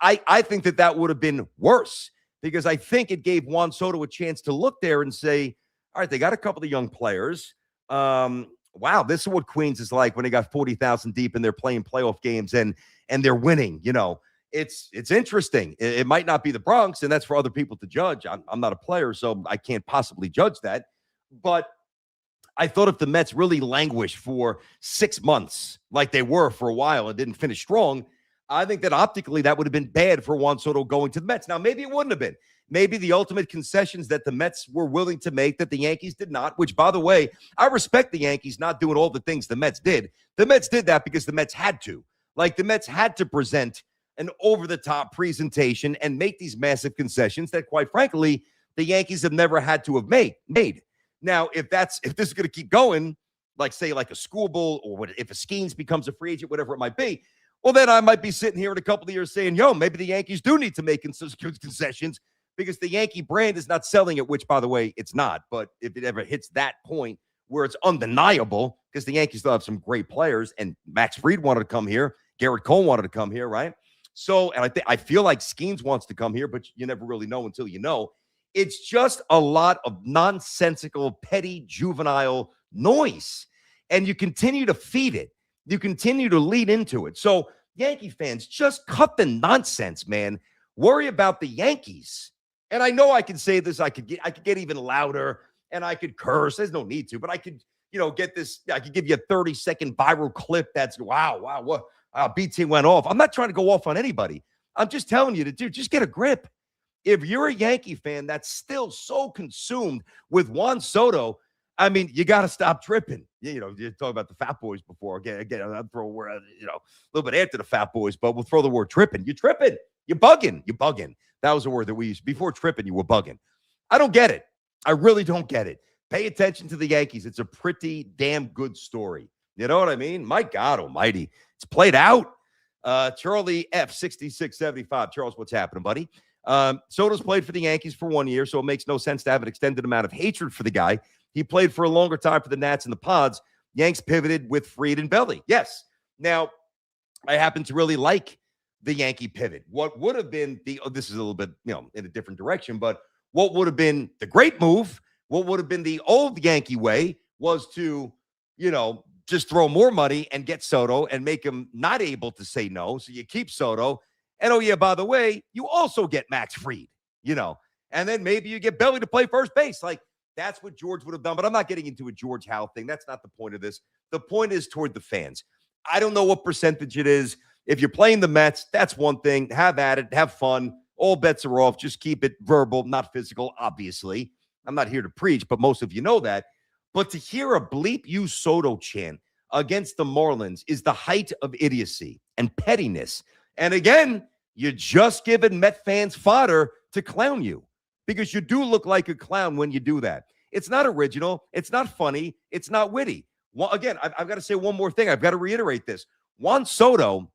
I think that would have been worse because I think it gave Juan Soto a chance to look there and say, all right, they got a couple of young players. Wow, this is what Queens is like when they got 40,000 deep and they're playing playoff games and they're winning. It's interesting. It might not be the Bronx, and that's for other people to judge. I'm not a player, so I can't possibly judge that. But I thought if the Mets really languished for 6 months like they were for a while and didn't finish strong, I think that optically that would have been bad for Juan Soto going to the Mets. Now, maybe it wouldn't have been. maybe the ultimate concessions that the Mets were willing to make that the Yankees did not, which, by the way, I respect the Yankees not doing all the things the Mets did. The Mets did that because the Mets had to. Like, the Mets had to present an over-the-top presentation and make these massive concessions that, quite frankly, the Yankees have never had to have made. Now, if this is going to keep going, like, say, like a School Bowl, or if a Skeens becomes a free agent, whatever it might be, well, then I might be sitting here in a couple of years saying, yo, maybe the Yankees do need to make concessions because the Yankee brand is not selling it, which, by the way, it's not. But if it ever hits that point where it's undeniable, because the Yankees still have some great players, and Max Fried wanted to come here, Garrett Cole wanted to come here, right? So, and I feel like Skeens wants to come here, but you never really know until you know. It's just a lot of nonsensical, petty, juvenile noise. And you continue to feed it. You continue to lead into it. So, Yankee fans, just cut the nonsense, man. Worry about the Yankees. And I know I can say this. I could get even louder, and I could curse. There's no need to, but I could, get this. I could give you a 30-second viral clip. That's wow, what BT went off. I'm not trying to go off on anybody. I'm just telling you just get a grip. If you're a Yankee fan that's still so consumed with Juan Soto, I mean, you got to stop tripping. You talk about the Fat Boys before. Again, I'll throw a word, a little bit after the Fat Boys, but we'll throw the word tripping. You're tripping. You're bugging. That was a word that we used. Before tripping, you were bugging. I don't get it. I really don't get it. Pay attention to the Yankees. It's a pretty damn good story. You know what I mean? My God almighty. It's played out. Charlie F, 6675. Charles, what's happening, buddy? Soto's played for the Yankees for 1 year, so it makes no sense to have an extended amount of hatred for the guy. He played for a longer time for the Nats and the Pods. Yanks pivoted with Fried and Belly. Yes. Now, I happen to really like the Yankee pivot. What would have been this is a little bit, in a different direction, but what would have been the great move, what would have been the old Yankee way was to, just throw more money and get Soto and make him not able to say no. So you keep Soto. And, oh, yeah, by the way, you also get Max Fried, and then maybe you get Belly to play first base. Like, that's what George would have done. But I'm not getting into a George Howe thing. That's not the point of this. The point is toward the fans. I don't know what percentage it is. If you're playing the Mets, that's one thing. Have at it. Have fun. All bets are off. Just keep it verbal, not physical, obviously. I'm not here to preach, but most of you know that. But to hear a bleep you Soto chant against the Marlins is the height of idiocy and pettiness. And again, you're just giving Met fans fodder to clown you because you do look like a clown when you do that. It's not original. It's not funny. It's not witty. Well, again, I've got to say one more thing. I've got to reiterate this. Juan Soto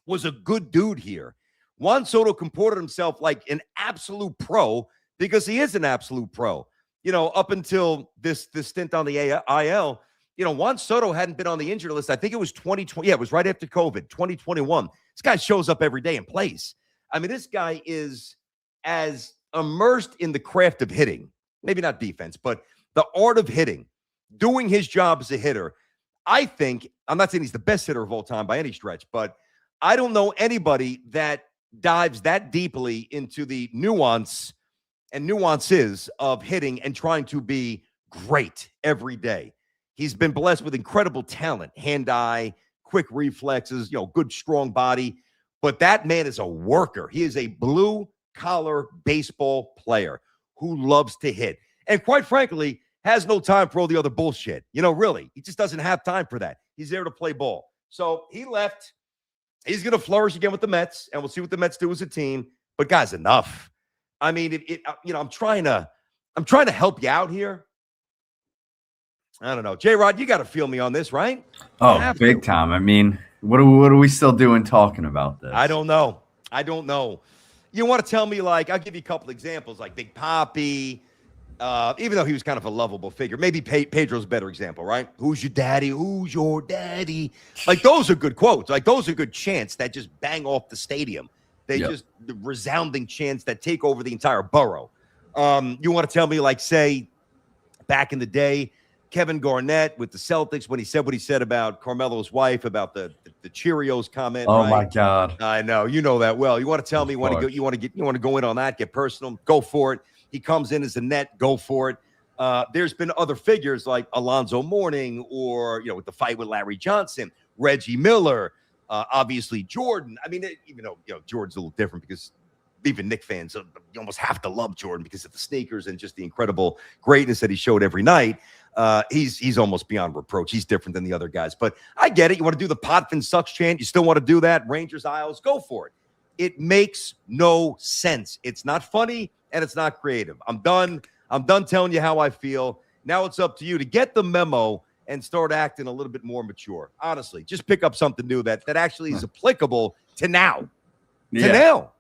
was a good dude here. Juan Soto comported himself like an absolute pro because he is an absolute pro. Up until this stint on the IL, Juan Soto hadn't been on the injured list. I think it was 2020. Yeah, it was right after COVID, 2021. This guy shows up every day and plays. I mean, this guy is as immersed in the craft of hitting, maybe not defense, but the art of hitting, doing his job as a hitter. I think, I'm not saying he's the best hitter of all time by any stretch, but I don't know anybody that dives that deeply into the nuances of hitting and trying to be great every day. He's been blessed with incredible talent, hand-eye, quick reflexes, good, strong body. But that man is a worker. He is a blue-collar baseball player who loves to hit. And quite frankly, has no time for all the other bullshit. Really. He just doesn't have time for that. He's there to play ball. So he left. He's going to flourish again with the Mets, and we'll see what the Mets do as a team. But guys, enough. I mean, I'm trying to help you out here. I don't know. J-Rod, you got to feel me on this, right? Oh, big time. I mean, what are we still doing talking about this? I don't know. You want to tell me, like, I'll give you a couple examples, like Big Papi, even though he was kind of a lovable figure. Maybe Pedro's a better example, right? Who's your daddy? Who's your daddy? Like, those are good quotes. Like, those are good chants that just bang off the stadium. They just the resounding chants that take over the entire borough. You want to tell me, like, say, back in the day, Kevin Garnett with the Celtics when he said what he said about Carmelo's wife, about the Cheerios comment. Oh, right? my God. I know. You know that well. You want to tell me you want to go in on that, get personal, go for it. He comes in as a net, go for it. There's been other figures like Alonzo Mourning or, with the fight with Larry Johnson, Reggie Miller, obviously Jordan. I mean, even though, Jordan's a little different because even Knicks fans, you almost have to love Jordan because of the sneakers and just the incredible greatness that he showed every night. He's almost beyond reproach. He's different than the other guys. But I get it. You want to do the Potvin sucks chant? You still want to do that? Rangers Isles? Go for it. It makes no sense. It's not funny and it's not creative. I'm done. I'm done telling you how I feel. Now it's up to you to get the memo and start acting a little bit more mature. Honestly, just pick up something new that actually is applicable to now. To now.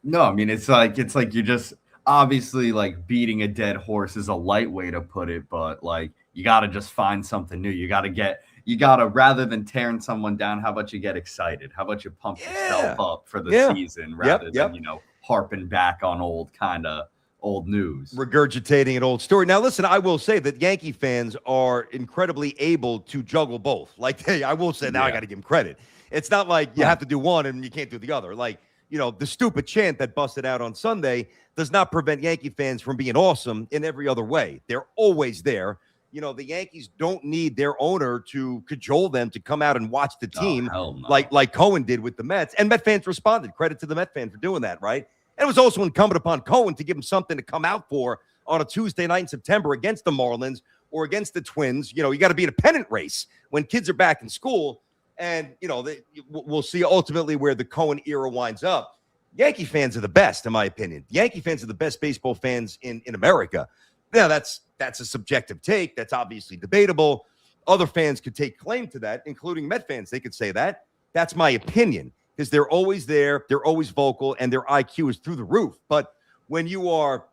No, I mean, it's like you're just obviously like beating a dead horse is a light way to put it, but like you got to just find something new. You got to rather than tearing someone down, how about you get excited? How about you pump yourself up for the season rather than, harping back on old news, regurgitating an old story. Now, listen, I will say that Yankee fans are incredibly able to juggle both. Like, hey, I will say now I got to give them credit. It's not like you have to do one and you can't do the other. Like, the stupid chant that busted out on Sunday does not prevent Yankee fans from being awesome in every other way. They're always there. The Yankees don't need their owner to cajole them to come out and watch the team like Cohen did with the Mets. And Met fans responded. Credit to the Met fan for doing that, right? And it was also incumbent upon Cohen to give him something to come out for on a Tuesday night in September against the Marlins or against the Twins. You got to be in a pennant race when kids are back in school. And, we'll see ultimately where the Cohen era winds up. Yankee fans are the best, in my opinion. Yankee fans are the best baseball fans in America. Now, that's a subjective take. That's obviously debatable. Other fans could take claim to that, including Met fans. They could say that. That's my opinion because they're always there. They're always vocal, and their IQ is through the roof. But when you are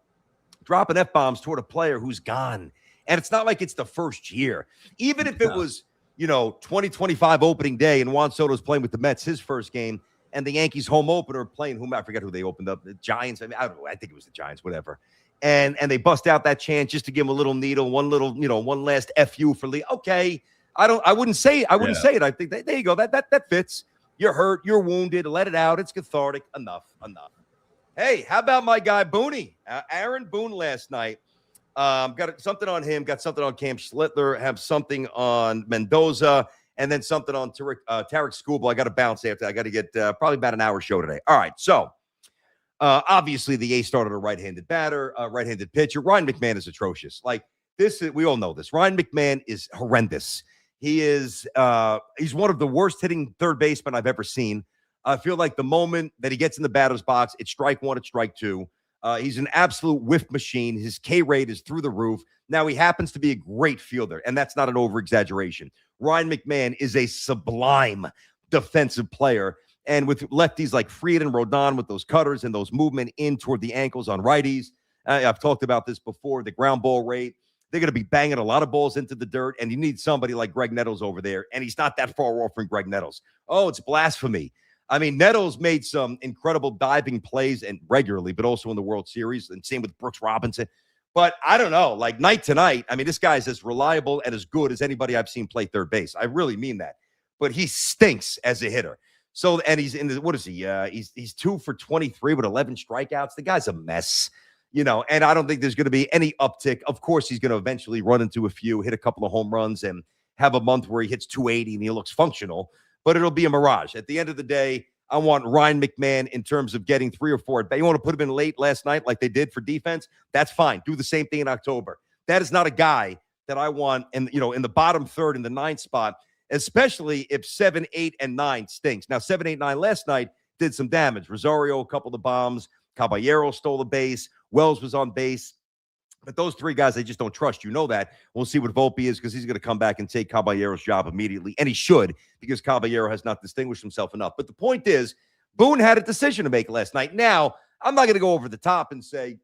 dropping F-bombs toward a player who's gone, and it's not like it's the first year, even if it was 2025 opening day and Juan Soto's playing with the Mets, his first game, and the Yankees home opener playing whom I forget who they opened up, the Giants. I don't know. I think it was the Giants, whatever. And they bust out that chant just to give him a little needle, one last FU for Lee. Okay. I wouldn't say it. I think there you go. That fits. You're hurt. You're wounded. Let it out. It's cathartic. Enough. Hey, how about my guy Boone? Aaron Boone last night. Got something on him, got something on Cam Schlittler, have something on Mendoza, and then something on Tarek Skubal. I got to bounce after. I got to get probably about an hour show today. All right, so obviously the A's started a right-handed batter, right-handed pitcher. Ryan McMahon is atrocious. Like this, we all know this. Ryan McMahon is horrendous. He is he's one of the worst hitting third basemen I've ever seen. I feel like the moment that he gets in the batter's box, it's strike one, it's strike two. He's an absolute whiff machine. His K rate is through the roof. Now, he happens to be a great fielder, and that's not an over-exaggeration. Ryan McMahon is a sublime defensive player, and with lefties like Fried and Rodon with those cutters and those movement in toward the ankles on righties, I've talked about this before, the ground ball rate. They're going to be banging a lot of balls into the dirt, and you need somebody like Greg Nettles over there, and he's not that far off from Greg Nettles. Oh, it's blasphemy. I mean, Nettles made some incredible diving plays and regularly, but also in the World Series, and same with Brooks Robinson. But I don't know, like night to night, I mean, this guy's as reliable and as good as anybody I've seen play third base. I really mean that. But he stinks as a hitter. So, and he's in the, what is he? He's 2 for 23 with 11 strikeouts. The guy's a mess, and I don't think there's going to be any uptick. Of course, he's going to eventually run into a few, hit a couple of home runs, and have a month where he hits 280 and he looks functional. But it'll be a mirage. At the end of the day, I want Ryan McMahon in terms of getting 3 or 4 at bat. You want to put him in late last night like they did for defense? That's fine. Do the same thing in October. That is not a guy that I want in the bottom third in the 9th spot, especially if 7, 8, and 9 stinks. Now, 7, 8, 9 last night did some damage. Rosario, a couple of the bombs. Caballero stole the base. Wells was on base. But those 3 guys, I just don't trust. You know that. We'll see what Volpe is because he's going to come back and take Caballero's job immediately. And he should because Caballero has not distinguished himself enough. But the point is, Boone had a decision to make last night. Now, I'm not going to go over the top and say,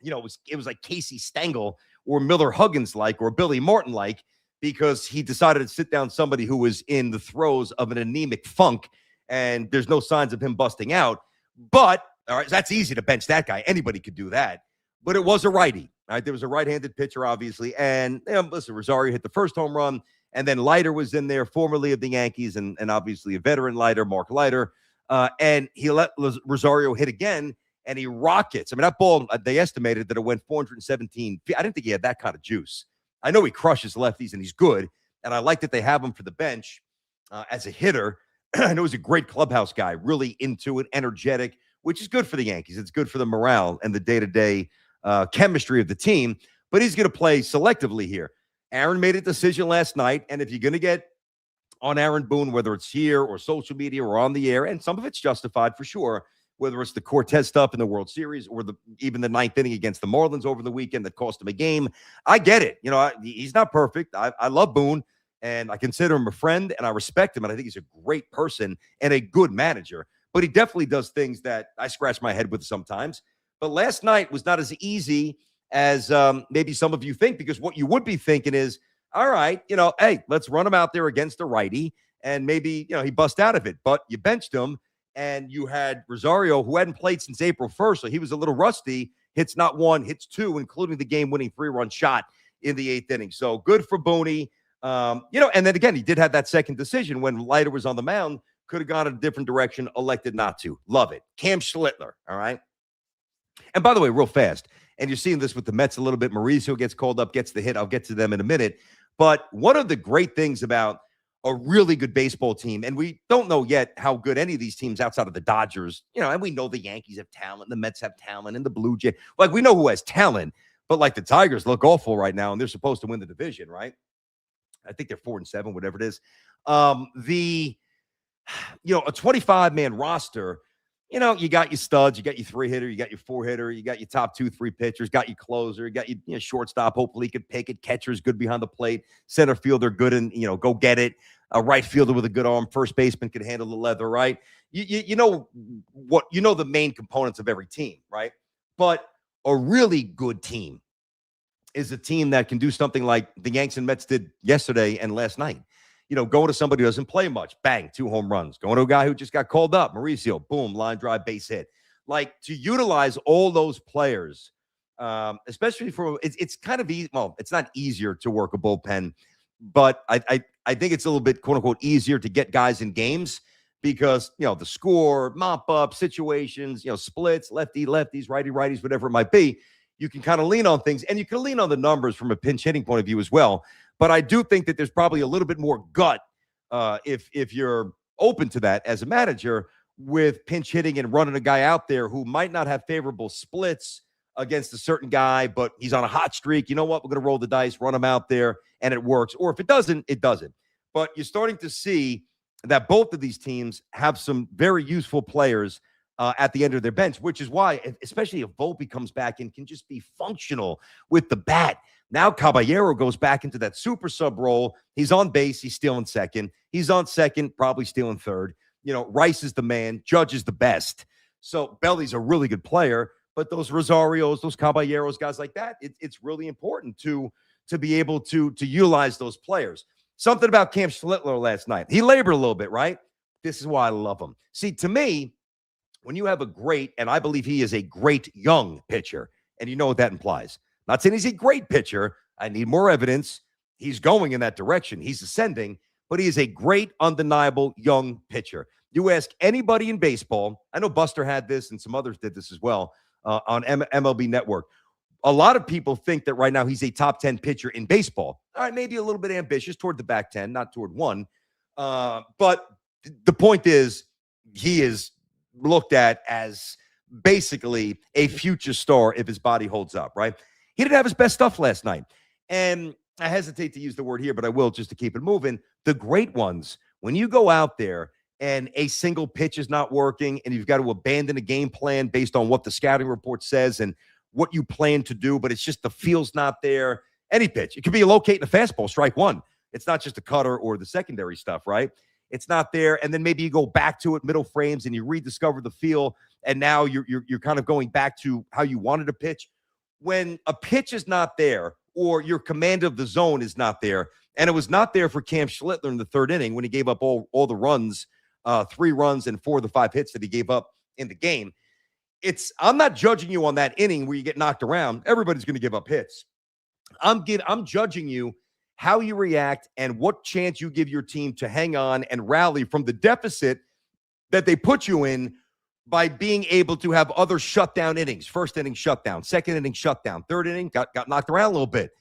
it was like Casey Stengel or Miller Huggins-like or Billy Martin-like because he decided to sit down somebody who was in the throes of an anemic funk and there's no signs of him busting out. But, all right, that's easy to bench that guy. Anybody could do that. But it was a righty, right? There was a right-handed pitcher, obviously. And listen, Rosario hit the first home run, and then Leiter was in there, formerly of the Yankees, and obviously a veteran Leiter, Mark Leiter. And he let Rosario hit again, and he rockets. I mean, that ball, they estimated that it went 417 feet. I didn't think he had that kind of juice. I know he crushes lefties, and he's good. And I like that they have him for the bench as a hitter. I know he's a great clubhouse guy, really into it, energetic, which is good for the Yankees. It's good for the morale and the day-to-day chemistry of the team, but he's going to play selectively here. Aaron made a decision last night, and if you're going to get on Aaron Boone, whether it's here or social media or on the air, and some of it's justified for sure, whether it's the Cortez stuff in the World Series or even the ninth inning against the Marlins over the weekend that cost him a game. I get it. He's not perfect. I love Boone, and I consider him a friend, and I respect him, and I think he's a great person and a good manager. But he definitely does things that I scratch my head with sometimes. But last night was not as easy as maybe some of you think, because what you would be thinking is, all right, hey, let's run him out there against the righty, and maybe, he bust out of it. But you benched him, and you had Rosario, who hadn't played since April 1st, so he was a little rusty. Hits not one, hits two, including the game-winning 3-run shot in the 8th inning. So good for Boone. And then again, he did have that second decision when Leiter was on the mound. Could have gone a different direction, elected not to. Love it. Cam Schlittler, all right? And by the way, real fast, and you're seeing this with the Mets a little bit. Mauricio gets called up, gets the hit. I'll get to them in a minute. But one of the great things about a really good baseball team, and we don't know yet how good any of these teams outside of the Dodgers, and we know the Yankees have talent, the Mets have talent, and the Blue Jays. Like, we know who has talent, but like the Tigers look awful right now, and they're supposed to win the division, right? I think they're 4-7, whatever it is. A 25-man roster, you got your studs, you got your 3-hitter, you got your 4-hitter, you got your top 2-3 pitchers, got your closer, you got your shortstop. Hopefully he could pick it. Catcher's good behind the plate. Center fielder good and, go get it. A right fielder with a good arm. First baseman can handle the leather, right? You know the main components of every team, right? But a really good team is a team that can do something like the Yanks and Mets did yesterday and last night. Going to somebody who doesn't play much, bang, 2 home runs. Going to a guy who just got called up, Mauricio, boom, line drive, base hit. Like, to utilize all those players, especially for it's kind of easy. Well, it's not easier to work a bullpen, but I think it's a little bit, quote unquote, easier to get guys in games because, the score, mop up situations, splits, lefties, righties, whatever it might be. You can kind of lean on things, and you can lean on the numbers from a pinch hitting point of view as well. But I do think that there's probably a little bit more gut if you're open to that as a manager with pinch hitting and running a guy out there who might not have favorable splits against a certain guy, but he's on a hot streak. You know what? We're going to roll the dice, run him out there, and it works. Or if it doesn't, it doesn't. But you're starting to see that both of these teams have some very useful players at the end of their bench, which is why, especially if Volpe comes back and can just be functional with the bat. Now Caballero goes back into that super sub role. He's on base. He's stealing second. He's on second, probably stealing third. Rice is the man. Judge is the best. So Belly's a really good player, but those Rosarios, those Caballeros, guys like that, it's really important to be able to utilize those players. Something about Cam Schlittler last night. He labored a little bit, right? This is why I love him. See, to me, when you have a great, and I believe he is a great young pitcher, and you know what that implies. Not saying he's a great pitcher. I need more evidence. He's going in that direction. He's ascending, but he is a great, undeniable young pitcher. You ask anybody in baseball, I know Buster had this and some others did this as well on MLB Network. A lot of people think that right now he's a top 10 pitcher in baseball. All right, maybe a little bit ambitious toward the back 10, not toward 1. But the point is, he is looked at as basically a future star if his body holds up, right? He didn't have his best stuff last night. And I hesitate to use the word here, but I will just to keep it moving. The great ones, when you go out there and a single pitch is not working and you've got to abandon a game plan based on what the scouting report says and what you plan to do, but it's just the feel's not there. Any pitch. It could be a locating a fastball, strike one. It's not just a cutter or the secondary stuff, right? It's not there. And then maybe you go back to it, middle frames, and you rediscover the feel. And now you're kind of going back to how you wanted to pitch. When a pitch is not there or your command of the zone is not there, and it was not there for Cam Schlittler in the 3rd inning when he gave up all the runs, 3 runs and 4 of the 5 hits that he gave up in the game. I'm not judging you on that inning where you get knocked around. Everybody's going to give up hits. I'm judging you how you react and what chance you give your team to hang on and rally from the deficit that they put you in by being able to have other shutdown innings. 1st inning shutdown, 2nd inning shutdown, 3rd inning got knocked around a little bit.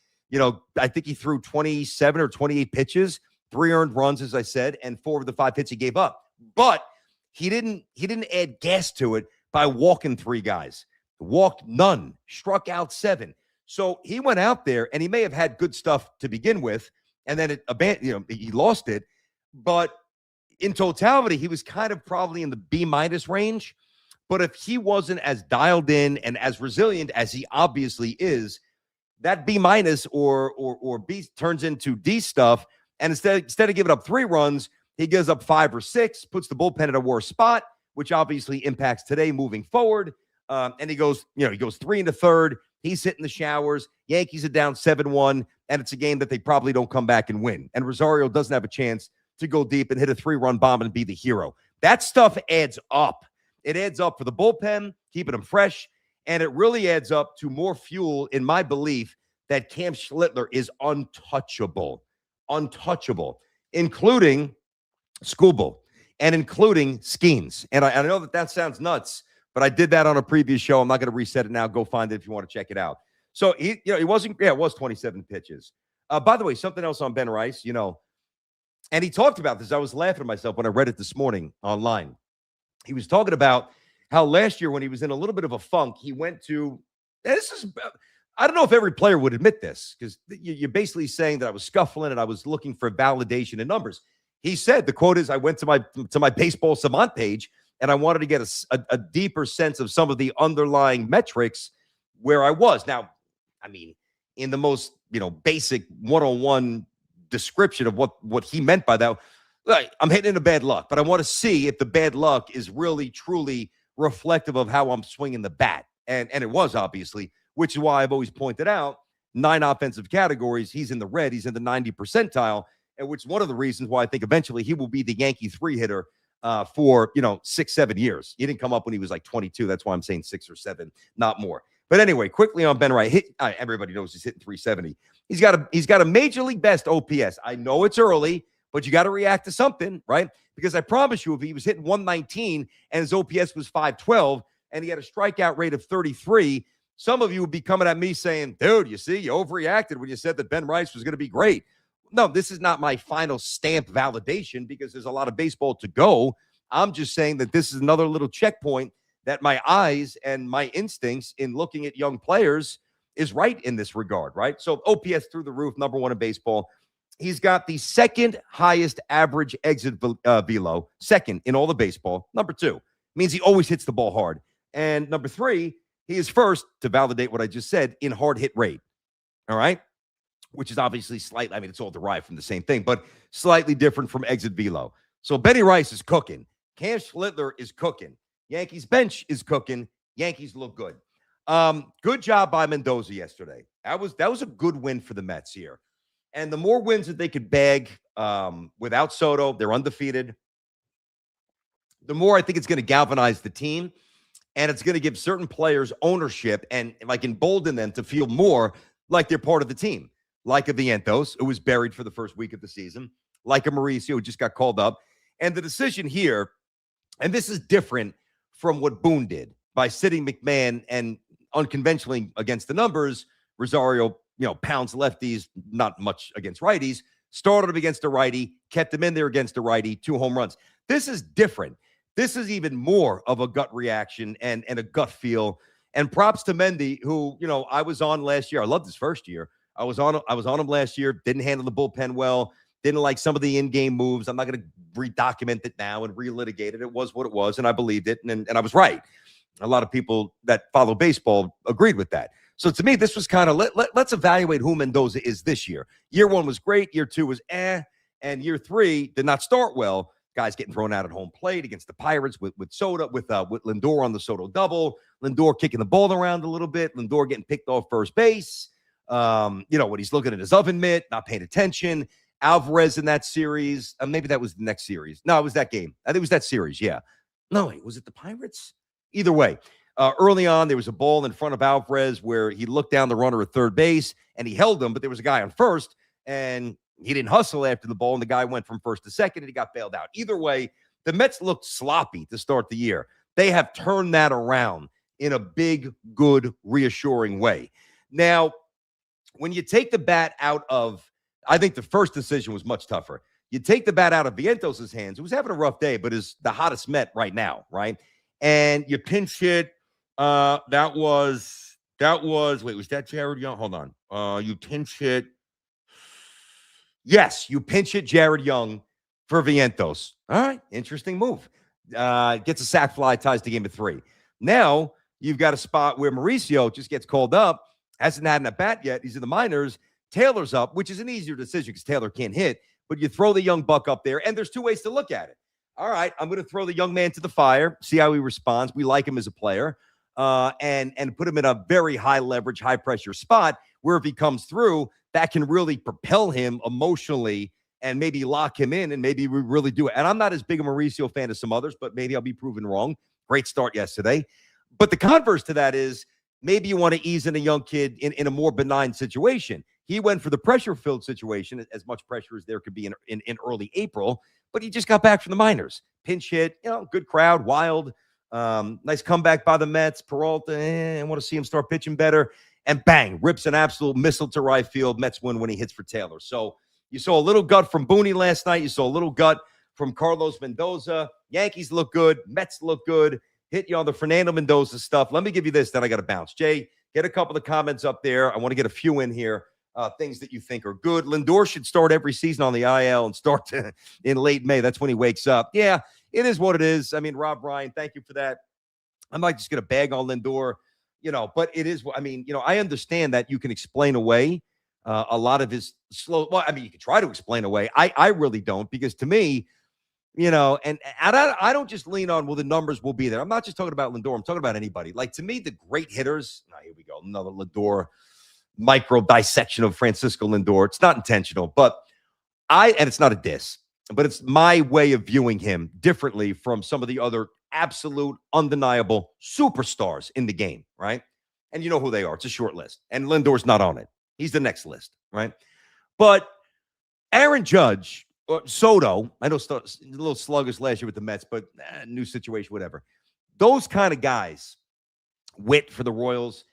I think he threw 27 or 28 pitches, 3 earned runs, as I said, and 4 of the 5 hits he gave up. But he didn't add gas to it by walking 3 guys. Walked none, struck out 7. So he went out there, and he may have had good stuff to begin with, and then he lost it. But in totality, he was kind of probably in the B- range. But if he wasn't as dialed in and as resilient as he obviously is, that B- or B turns into D stuff. And instead of giving up 3 runs, he gives up 5 or 6, puts the bullpen at a worse spot, which obviously impacts today moving forward. And he goes 3 in the third. He's hitting the showers. Yankees are down 7-1, and it's a game that they probably don't come back and win. And Rosario doesn't have a chance to go deep and hit a 3-run bomb and be the hero. That stuff adds up. It adds up for the bullpen, keeping them fresh, and it really adds up to more fuel in my belief that Cam Schlittler is untouchable, including Skubal and including Skeens. And I know that sounds nuts, but I did that on a previous show. I'm not going to reset it now. Go find it if you want to check it out. So it was 27 pitches. By the way, something else on Ben Rice, and he talked about this. I was laughing at myself when I read it this morning online. He was talking about how last year when he was in a little bit of a funk, he went to, I don't know if every player would admit this, because you're basically saying that I was scuffling and I was looking for validation in numbers. He said, the quote is, I went to my Baseball Savant page and I wanted to get a deeper sense of some of the underlying metrics where I was. Now, I mean, in the most, basic one-on-one description of what he meant by that, like, I'm hitting into bad luck, but I want to see if the bad luck is really, truly reflective of how I'm swinging the bat. And it was, obviously, which is why I've always pointed out 9 offensive categories. He's in the red. He's in the 90 percentile, and which is one of the reasons why I think eventually he will be the Yankee 3-hitter for 6-7 years. He didn't come up when he was like 22. That's why I'm saying 6 or 7, not more. But anyway, quickly on Ben Rice, everybody knows he's hitting 370. He's got a major league best OPS. I know it's early, but you got to react to something, right? Because I promise you, if he was hitting 119 and his OPS was 512 and he had a strikeout rate of 33, some of you would be coming at me saying, dude, you see, you overreacted when you said that Ben Rice was going to be great. No, this is not my final stamp validation because there's a lot of baseball to go. I'm just saying that this is another little checkpoint that my eyes and my instincts in looking at young players is right in this regard, right? So OPS through the roof, number 1 in baseball. He's got the second highest average exit velo, second in all the baseball. Number 2 means he always hits the ball hard. And number 3, he is first, to validate what I just said, in hard hit rate. All right? Which is obviously slightly, I mean, it's all derived from the same thing, but slightly different from exit velo. So Benny Rice is cooking. Cam Schlittler is cooking. Yankees bench is cooking. Yankees look good. Good job by Mendoza yesterday. That was a good win for the Mets here. And the more wins that they could bag without Soto, they're undefeated, the more I think it's going to galvanize the team. And it's going to give certain players ownership and like embolden them to feel more like they're part of the team. Like a Vientos, who was buried for the first week of the season. Like a Mauricio, who just got called up. And the decision here, and this is different from what Boone did by sitting McMahon and unconventionally against the numbers, Rosario, pounds lefties, not much against righties, started him against a righty, kept him in there against a righty, 2 home runs. This is different. This is even more of a gut reaction and a gut feel. And props to Mendy, who, I was on last year. I loved his first year. I was on him last year, didn't handle the bullpen well, didn't like some of the in-game moves. I'm not going to redocument it now and relitigate it. It was what it was, and I believed it, and I was right. A lot of people that follow baseball agreed with that. So to me, this was kind of, let's evaluate who Mendoza is this year. Year 1 was great. Year 2 was and year 3 did not start well. Guys getting thrown out at home plate against the Pirates with Soto, with Lindor on the Soto double. Lindor kicking the ball around a little bit. Lindor getting picked off first base. When he's looking at his oven mitt, not paying attention. Alvarez in that series. Maybe that was the next series. No, it was that game. I think it was that series, yeah. No, wait, was it the Pirates? Either way, early on, there was a ball in front of Alvarez where he looked down the runner at third base, and he held him, but there was a guy on first, and he didn't hustle after the ball, and the guy went from first to second, and he got bailed out. Either way, the Mets looked sloppy to start the year. They have turned that around in a big, good, reassuring way. Now, when you take the bat out of, I think the first decision was much tougher. You take the bat out of Vientos' hands, who was having a rough day, but is the hottest Met right now, right? and you pinch hit. That was wait, was that Jared Young? Hold on. You pinch hit. Yes, you pinch hit Jared Young for Vientos. All right, interesting move. Gets a sac fly, ties the game at 3. Now you've got a spot where Mauricio just gets called up, hasn't had an at bat yet. He's in the minors. Taylor's up, which is an easier decision because Taylor can't hit. But you throw the young buck up there, and there's 2 ways to look at it. All right, I'm going to throw the young man to the fire, see how he responds. We like him as a player, and put him in a very high leverage, high pressure spot where if he comes through, that can really propel him emotionally and maybe lock him in, and maybe we really do it. And I'm not as big a Mauricio fan as some others, but maybe I'll be proven wrong. Great start yesterday. But the converse to that is maybe you want to ease in a young kid in a more benign situation. He went for the pressure-filled situation, as much pressure as there could be in early April, but he just got back from the minors. Pinch hit, good crowd, wild. Nice comeback by the Mets. Peralta, I want to see him start pitching better. And bang, rips an absolute missile to right field. Mets win when he hits for Taylor. So you saw a little gut from Boone last night. You saw a little gut from Carlos Mendoza. Yankees look good. Mets look good. Hit you on the Fernando Mendoza stuff. Let me give you this, then I got to bounce. Jay, get a couple of comments up there. I want to get a few in here. Things that you think are good. Lindor should start every season on the IL and start in late May. That's when he wakes up. Yeah, it is what it is. I mean, Rob Ryan, thank you for that. I'm not just going to bag on Lindor, but it is. I mean, I understand that you can explain away a lot of his slow. Well, I mean, you can try to explain away. I really don't, because to me, and I don't just lean on, well, the numbers will be there. I'm not just talking about Lindor. I'm talking about anybody. Like, to me, the great hitters. Here we go. Another Lindor micro dissection of Francisco Lindor. It's not intentional, but and it's not a diss, but it's my way of viewing him differently from some of the other absolute undeniable superstars in the game, right? And you know who they are. It's a short list, and Lindor's not on it. He's the next list, right? But Aaron Judge, Soto, I know a little sluggish last year with the Mets, but new situation, whatever. Those kind of guys, Witt for the Royals,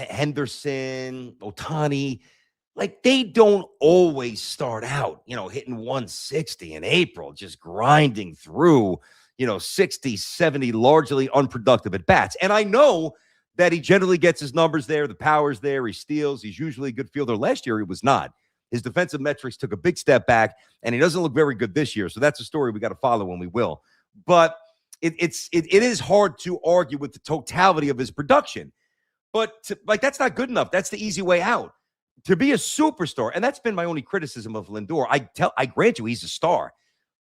Henderson, Ohtani, like, they don't always start out, hitting 160 in April, just grinding through, 60, 70, largely unproductive at bats. And I know that he generally gets his numbers there. The power's there. He steals. He's usually a good fielder. Last year, he was not. His defensive metrics took a big step back, and he doesn't look very good this year. So that's a story we got to follow, and we will. But it is hard to argue with the totality of his production. But that's not good enough. That's the easy way out. To be a superstar, and that's been my only criticism of Lindor. I grant you he's a star.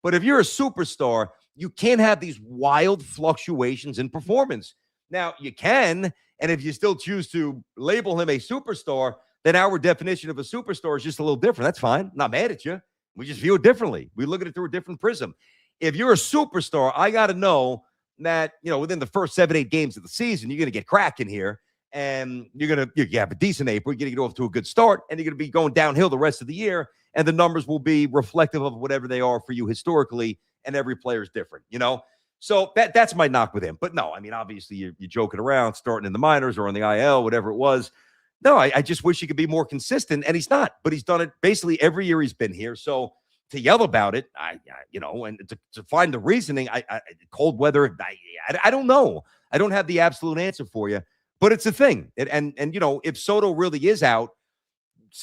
But if you're a superstar, you can't have these wild fluctuations in performance. Now, you can, and if you still choose to label him a superstar, then our definition of a superstar is just a little different. That's fine. I'm not mad at you. We just view it differently. We look at it through a different prism. If you're a superstar, I got to know that, within the first 7-8 games of the season, you're going to get cracking here. And you have a decent April. You're going to get off to a good start, and you're going to be going downhill the rest of the year, and the numbers will be reflective of whatever they are for you historically, and every player is different, So that's my knock with him. But no, I mean, obviously you're joking around, starting in the minors or on the IL, whatever it was. No, I just wish he could be more consistent, and he's not. But he's done it basically every year he's been here. So to yell about it, and to find the reasoning, cold weather, I don't know. I don't have the absolute answer for you. But it's a thing. And if Soto really is out,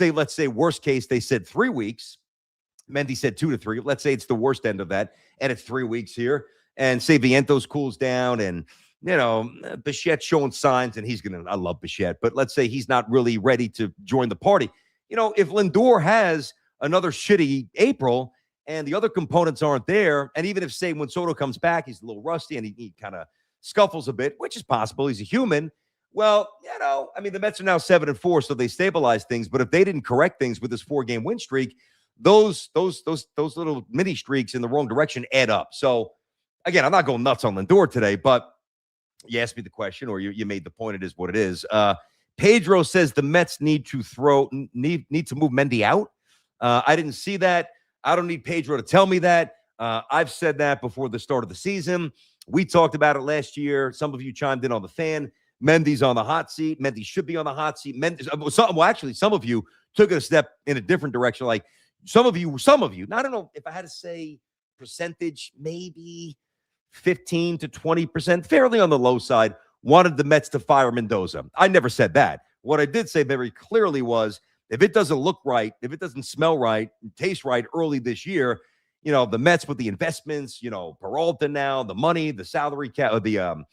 let's say worst case, they said 3 weeks. Mendy said 2 to 3. Let's say it's the worst end of that, and it's 3 weeks here. And say Vientos cools down, and, Bichette's showing signs, and I love Bichette, but let's say he's not really ready to join the party. If Lindor has another shitty April and the other components aren't there, and even if, say, when Soto comes back, he's a little rusty and he kind of scuffles a bit, which is possible. He's a human. Well, the Mets are now 7-4, so they stabilize things. But if they didn't correct things with this 4-game win streak, those little mini streaks in the wrong direction add up. So, again, I'm not going nuts on Lindor today, but you asked me the question, or you made the point. It is what it is. Pedro says the Mets need to move Mendy out. I didn't see that. I don't need Pedro to tell me that. I've said that before the start of the season. We talked about it last year. Some of you chimed in on the fan. Mendy's on the hot seat. Mendy should be on the hot seat. Some of you took it a step in a different direction. Like some of you. I don't know if I had to say percentage, maybe 15 to 20%, fairly on the low side, wanted the Mets to fire Mendoza. I never said that. What I did say very clearly was, if it doesn't look right, if it doesn't smell right, taste right early this year, the Mets with the investments, Peralta now, the money, the salary cap, the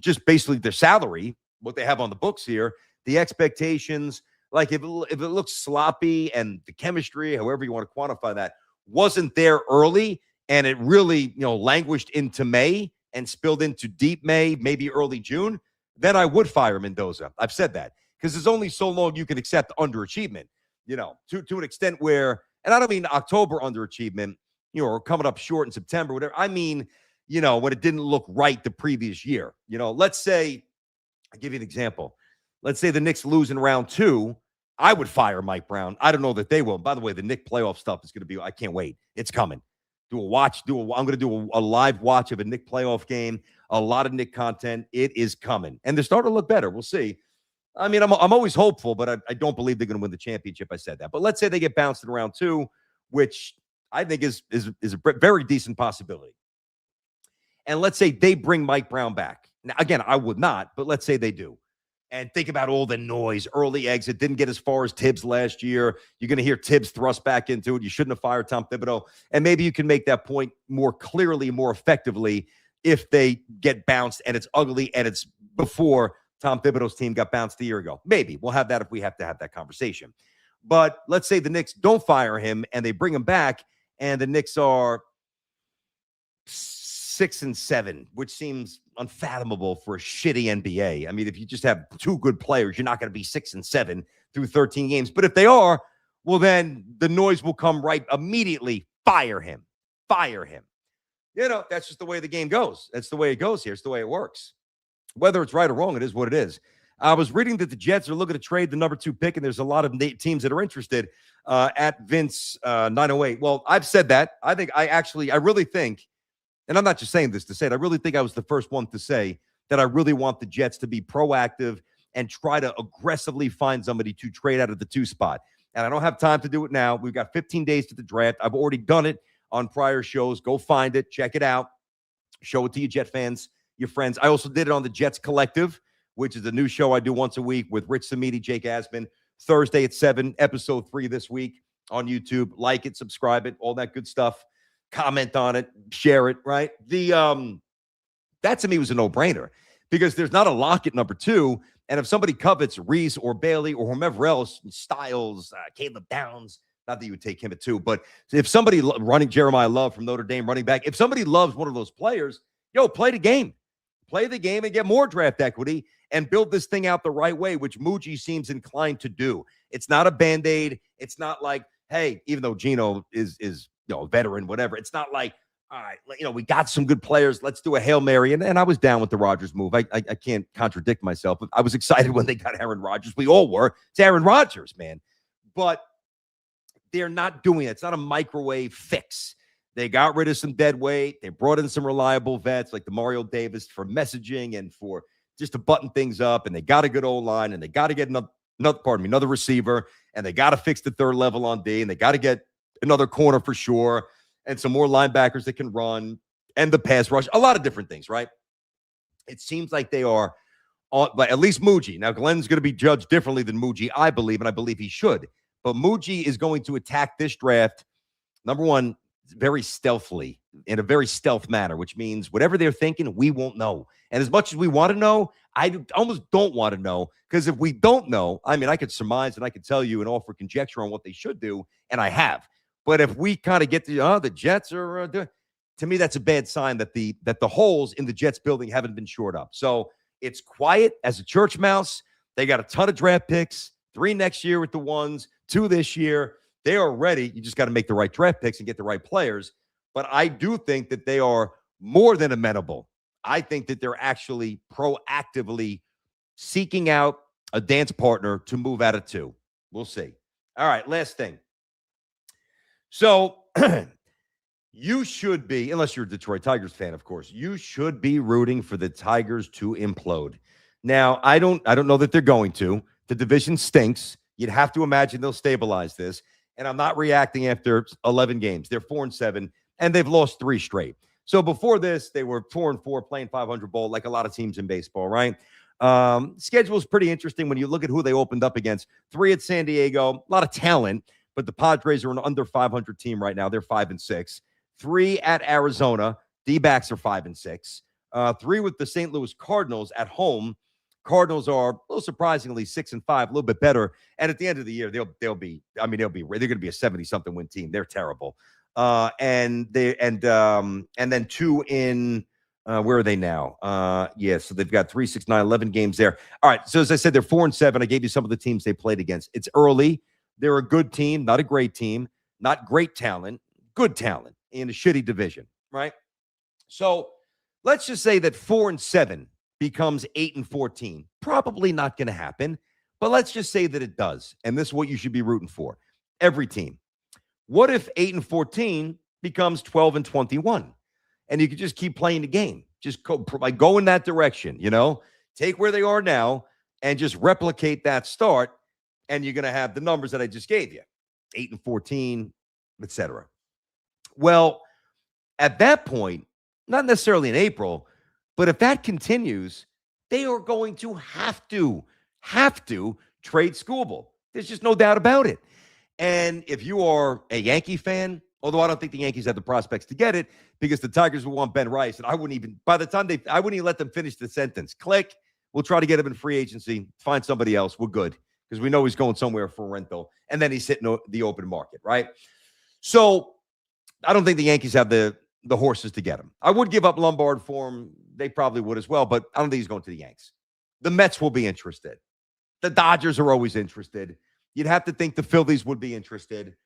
just basically their salary, what they have on the books here, the expectations, like if it looks sloppy and the chemistry, however you want to quantify that, wasn't there early, and it really, languished into May and spilled into deep May, maybe early June, then I would fire Mendoza. I've said that, because there's only so long you can accept underachievement, to an extent where, and I don't mean October underachievement, or coming up short in September, whatever. I mean, when it didn't look right the previous year. Let's say, I'll give you an example. Let's say the Knicks lose in round 2. I would fire Mike Brown. I don't know that they will. By the way, the Knicks playoff stuff is going to be, I can't wait. It's coming. I'm going to do a live watch of a Knicks playoff game, a lot of Knicks content. It is coming. And they're starting to look better. We'll see. I mean, I'm always hopeful, but I don't believe they're going to win the championship. I said that. But let's say they get bounced in round 2, which I think is a very decent possibility. And let's say they bring Mike Brown back. Now, again, I would not, but let's say they do. And think about all the noise, early exit, didn't get as far as Tibbs last year. You're going to hear Tibbs thrust back into it. You shouldn't have fired Tom Thibodeau. And maybe you can make that point more clearly, more effectively, if they get bounced and it's ugly and it's before Tom Thibodeau's team got bounced a year ago. Maybe we'll have that if we have to have that conversation. But let's say the Knicks don't fire him and they bring him back, and the Knicks are 6-7, which seems unfathomable for a shitty NBA. I mean, if you just have 2 good players, you're not going to be 6-7 through 13 games. But if they are, well, then the noise will come right immediately. Fire him. Fire him. That's just the way the game goes. That's the way it goes here. It's the way it works. Whether it's right or wrong, it is what it is. I was reading that the Jets are looking to trade the number 2 pick, and there's a lot of teams that are interested at Vince 908. Well, I've said that. I really think, and I'm not just saying this to say it, I really think I was the first one to say that I really want the Jets to be proactive and try to aggressively find somebody to trade out of the 2 spot. And I don't have time to do it now. We've got 15 days to the draft. I've already done it on prior shows. Go find it. Check it out. Show it to you Jet fans, your friends. I also did it on the Jets Collective, which is a new show I do once a week with Rich Samiti, Jake Asman, Thursday at 7, episode 3 this week on YouTube. Like it, subscribe it, all that good stuff. Comment on it, share it, right? That to me was a no-brainer, because there's not a lock at number 2. And if somebody covets Reese or Bailey or whomever else, Styles, Caleb Downs, not that you would take him at 2, but if somebody running Jeremiah Love from Notre Dame running back, if somebody loves one of those players, play the game. Play the game and get more draft equity and build this thing out the right way, which Muji seems inclined to do. It's not a Band-Aid. It's not like, hey, even though Gino is a veteran, whatever, it's not like, all right, we got some good players. Let's do a Hail Mary. And I was down with the Rodgers move. I can't contradict myself. I was excited when they got Aaron Rodgers. We all were. It's Aaron Rodgers, man. But they're not doing it. It's not a microwave fix. They got rid of some dead weight. They brought in some reliable vets like the Mario Davis for messaging and for just to button things up. And they got a good O-line, and they got to get another receiver, and they got to fix the 3rd level on D, and they got to get another corner for sure, and some more linebackers that can run, and the pass rush, a lot of different things, right? It seems like they are, but at least Muji. Now, Glenn's going to be judged differently than Muji, I believe, and I believe he should. But Muji is going to attack this draft, number 1, very stealthily, in a very stealth manner, which means whatever they're thinking, we won't know. And as much as we want to know, I almost don't want to know, because if we don't know, I mean, I could surmise and I could tell you and offer conjecture on what they should do, and I have. But if we kind of get to, the Jets are doing, to me, that's a bad sign that the holes in the Jets building haven't been shored up. So it's quiet as a church mouse. They got a ton of draft picks, 3 next year with the ones, 2 this year. They are ready. You just got to make the right draft picks and get the right players. But I do think that they are more than amenable. I think that they're actually proactively seeking out a dance partner to move out of 2. We'll see. All right, last thing. So you should be, unless you're a Detroit Tigers fan, of course, you should be rooting for the Tigers to implode. Now, I don't know that they're going to. The division stinks. You'd have to imagine they'll stabilize this. And I'm not reacting after 11 games. They're 4-7, and they've lost 3 straight. So before this, they were 4-4 playing 500 ball, like a lot of teams in baseball, right? Schedule is pretty interesting when you look at who they opened up against. 3 at San Diego, a lot of talent, but the Padres are an under 500 team right now. They're 5-6. 3 at Arizona. D-backs are 5-6. 3 with the St. Louis Cardinals at home. Cardinals are a little surprisingly 6-5, a little bit better. And at the end of the year, they're going to be a 70-something win team. They're terrible. And then 2 in where are they now? So they've got 3, 6, 9, 11 games there. All right. So as I said, they're 4-7. I gave you some of the teams they played against. It's early. They're a good team, not a great team, not great talent, good talent in a shitty division, right? So let's just say that 4-7 becomes 8-14. Probably not going to happen, but let's just say that it does. And this is what you should be rooting for. Every team. What if 8-14 becomes 12-21? And you could just keep playing the game. Just go in that direction, Take where they are now and just replicate that start, and you're going to have the numbers that I just gave you. 8-14, etc. Well, at that point, not necessarily in April, but if that continues, they are going to have to trade Skubal. There's just no doubt about it. And if you are a Yankee fan, although I don't think the Yankees have the prospects to get it, because the Tigers will want Ben Rice, and I wouldn't even let them finish the sentence. Click. We'll try to get him in free agency, find somebody else. We're good, because we know he's going somewhere for rental, and then he's hitting the open market, right? So I don't think the Yankees have the horses to get him. I would give up Lombard for him. They probably would as well, but I don't think he's going to the Yanks. The Mets will be interested. The Dodgers are always interested. You'd have to think the Phillies would be interested.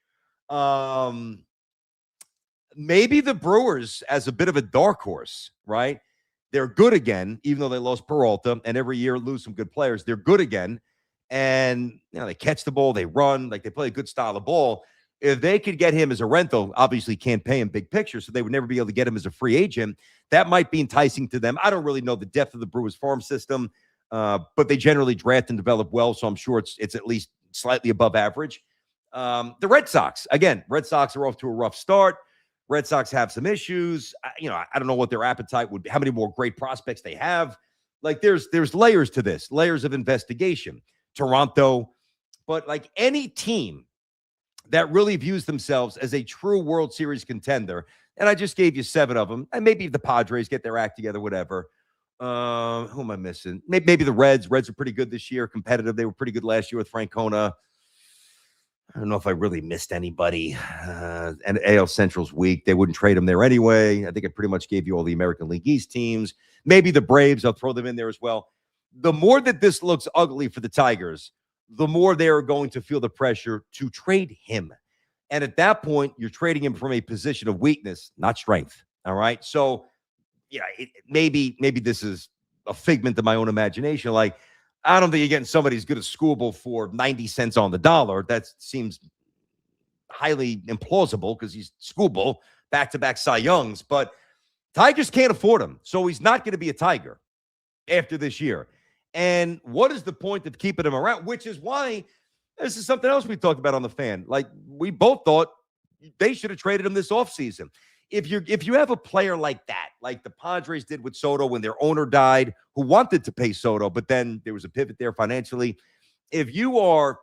Maybe the Brewers as a bit of a dark horse, right? They're good again, even though they lost Peralta, and every year lose some good players. They're good again, and they catch the ball, they run, like they play a good style of ball. If they could get him as a rental, obviously can't pay him big picture, so they would never be able to get him as a free agent. That might be enticing to them. I don't really know the depth of the Brewers farm system, but they generally draft and develop well, so I'm sure it's at least slightly above average. The Red Sox are off to a rough start. Red Sox have some issues. I don't know what their appetite would be, how many more great prospects they have. Like there's layers to this, layers of investigation. Toronto, but like any team that really views themselves as a true World Series contender, and I just gave you 7 of them, and maybe the Padres get their act together, whatever. Who am I missing? Maybe the Reds. Reds are pretty good this year, competitive. They were pretty good last year with Francona. I don't know if I really missed anybody. And AL Central's weak. They wouldn't trade him there anyway. I think I pretty much gave you all the American League East teams. Maybe the Braves. I'll throw them in there as well. The more that this looks ugly for the Tigers, the more they are going to feel the pressure to trade him. And at that point, you're trading him from a position of weakness, not strength. All right. So, maybe this is a figment of my own imagination. Like, I don't think you're getting somebody as good as Skubal for 90 cents on the dollar. That seems highly implausible because he's Skubal, back-to-back Cy Youngs. But Tigers can't afford him. So he's not going to be a Tiger after this year. And what is the point of keeping him around? Which is why this is something else we talked about on The Fan. Like, we both thought they should have traded him this offseason. If you have a player like that, like the Padres did with Soto when their owner died, who wanted to pay Soto, but then there was a pivot there financially. If you are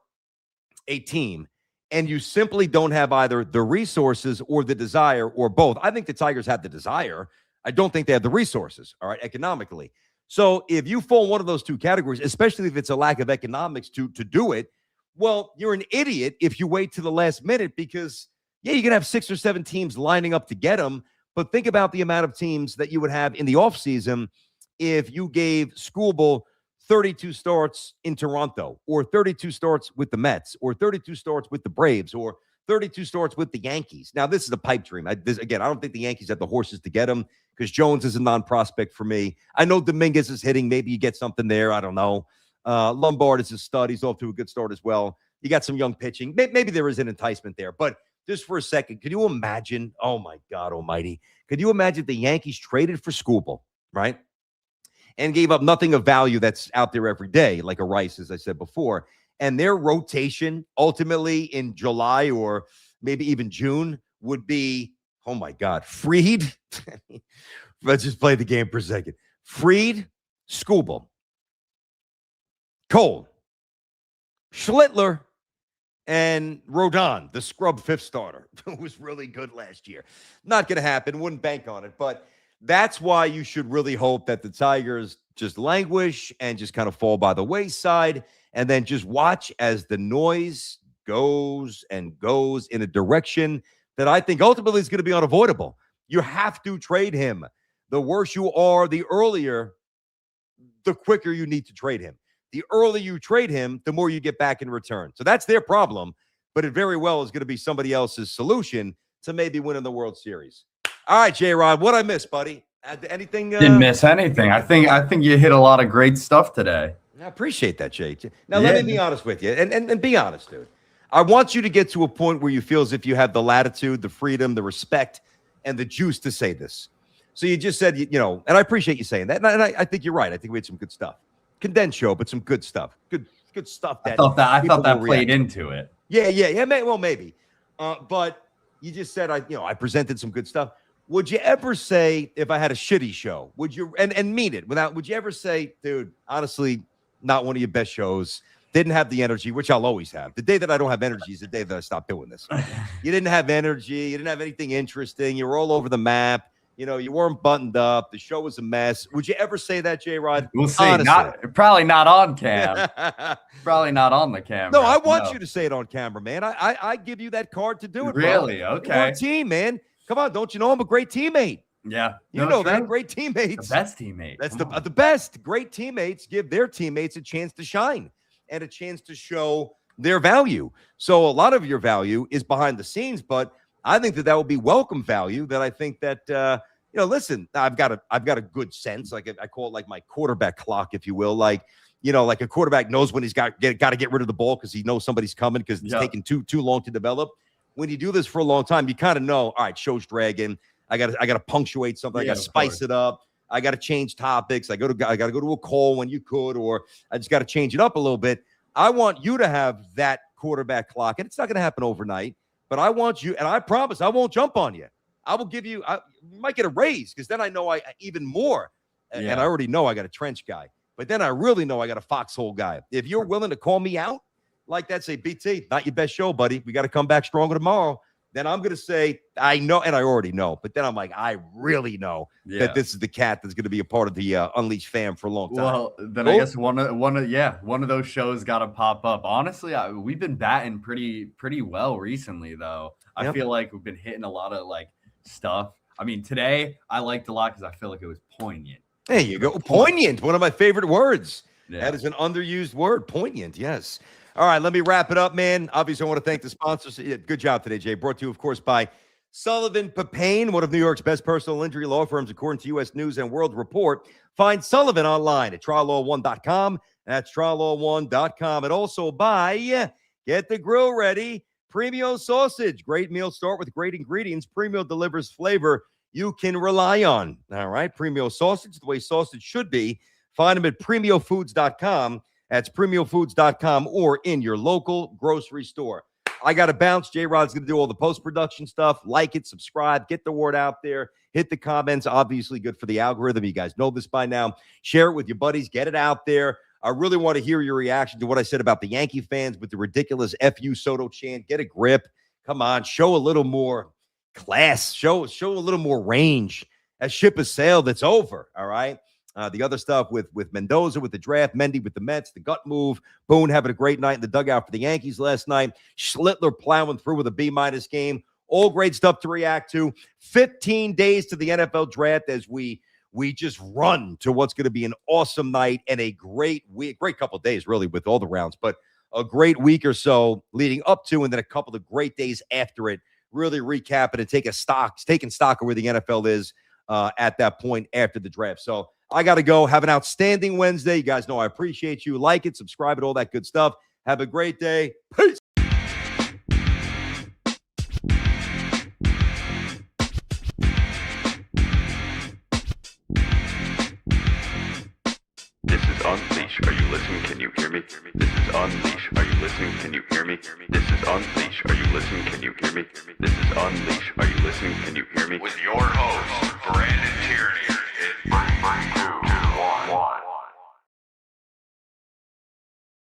a team and you simply don't have either the resources or the desire or both, I think the Tigers have the desire. I don't think they have the resources, all right, economically. So if you fall in one of those two categories, especially if it's a lack of economics to do it, well, you're an idiot if you wait to the last minute because, yeah, you're going to have 6 or 7 teams lining up to get him. But think about the amount of teams that you would have in the offseason if you gave Skubal 32 starts in Toronto or 32 starts with the Mets or 32 starts with the Braves or 32 starts with the Yankees. Now, this is a pipe dream. I don't think the Yankees have the horses to get him because Jones is a non-prospect for me. I know Dominguez is hitting. Maybe you get something there. I don't know. Lombard is a stud. He's off to a good start as well. You got some young pitching. Maybe there is an enticement there. But just for a second, could you imagine? Oh, my God almighty. Could you imagine the Yankees traded for Skubal, right? And gave up nothing of value that's out there every day, like a Rice, as I said before. And their rotation ultimately in July or maybe even June would be Oh my God. Fried. Let's just play the game for a second. Fried, Skubal, Cole, Schlittler, and Rodon, the scrub fifth starter, who was really good last year. Not going to happen. Wouldn't bank on it. But that's why you should really hope that the Tigers just languish and just kind of fall by the wayside, and then just watch as the noise goes and goes in a direction that I think ultimately is going to be unavoidable. You have to trade him. The worse you are, the earlier, the quicker you need to trade him. The earlier you trade him, the more you get back in return. So that's their problem, but it very well is going to be somebody else's solution to maybe winning the World Series. All right, J-Rod, what I missed, buddy? Anything? Didn't miss anything. I think you hit a lot of great stuff today. I appreciate that, Jay. Now, let me be honest with you, and be honest, dude. I want you to get to a point where you feel as if you have the latitude, the freedom, the respect, and the juice to say this. So you just said, and I appreciate you saying that, and I think you're right. I think we had some good stuff. Condensed show, but some good stuff. Good stuff. I thought that played into it. Yeah. Maybe. But you just said I presented some good stuff. Would you ever say, if I had a shitty show, would you and mean it would you ever say, dude, honestly, not one of your best shows, didn't have the energy, which I'll always have. The day that I don't have energy is the day that I stop doing this. You didn't have energy, you didn't have anything interesting, you were all over the map. You weren't buttoned up. The show was a mess. Would you ever say that, J-Rod? We'll see. Probably not on cam. Probably not on the camera. No, I want you to say it on camera, man. I give you that card to do it. Really? Bro. Okay. We're a team, man. Come on, don't you know I'm a great teammate? Yeah. You know that. Great teammates. The best teammate. That's the best. Great teammates give their teammates a chance to shine and a chance to show their value. So a lot of your value is behind the scenes, but I think that would be welcome value. That I think that listen, I've got a good sense. Like I call it like my quarterback clock, if you will. Like a quarterback knows when he's got to get rid of the ball because he knows somebody's coming because it's taking too long to develop. When you do this for a long time, you kind of know. All right, show's dragging. I got to punctuate something. I got to spice it up. I got to change topics. I got to go to a call when you could, or I just got to change it up a little bit. I want you to have that quarterback clock, and it's not going to happen overnight. But I want you, and I promise I won't jump on you. I will give you. You might get a raise because then I know I even more, and I already know I got a trench guy. But then I really know I got a foxhole guy. If you're willing to call me out like that, say, BT, not your best show, buddy. We got to come back stronger tomorrow. Then I'm going to say, I know, and I already know. But then I'm like, I really know that this is the cat that's going to be a part of the Unleashed fam for a long time. Well, then I guess one of those shows got to pop up. Honestly, we've been batting pretty well recently, though. I feel like we've been hitting a lot of stuff. I mean, today I liked a lot because I feel like it was poignant. There you go. Poignant. One of my favorite words. Yeah. That is an underused word. Poignant. Yes. All right, let me wrap it up, man. Obviously, I want to thank the sponsors. Good job today, Jay. Brought to you, of course, by Sullivan Papane, one of New York's best personal injury law firms, according to U.S. News and World Report. Find Sullivan online at triallaw1.com. That's triallaw1.com. And also by Get the Grill Ready, Premio Sausage. Great meals start with great ingredients. Premio delivers flavor you can rely on. All right, Premio Sausage, the way sausage should be. Find them at premiofoods.com. That's premiofoods.com or in your local grocery store. I got to bounce. J-Rod's going to do all the post-production stuff. Like it, subscribe, get the word out there. Hit the comments. Obviously good for the algorithm. You guys know this by now. Share it with your buddies. Get it out there. I really want to hear your reaction to what I said about the Yankee fans with the ridiculous FU Soto chant. Get a grip. Come on. Show a little more class. Show a little more range. That ship has sailed. It's over. All right. The other stuff with Mendoza, with the draft, Mendy with the Mets, the gut move, Boone having a great night in the dugout for the Yankees last night, Schlittler plowing through with a B- game. All great stuff to react to. 15 days to the NFL draft as we just run to what's going to be an awesome night and a great week, great couple of days, really, with all the rounds, but a great week or so leading up to, and then a couple of great days after it, really recapping and taking stock of where the NFL is at that point after the draft. So I got to go. Have an outstanding Wednesday. You guys know I appreciate you. Like it, subscribe it, all that good stuff. Have a great day. Peace. This is is Unleash. Are you listening? Can you hear me? This is Unleash. Are you listening? Can you hear me? This is Unleash. Are you listening? Can you hear me? This is Unleash. Are you listening? Can you hear me? With your host, Brandon Tierney.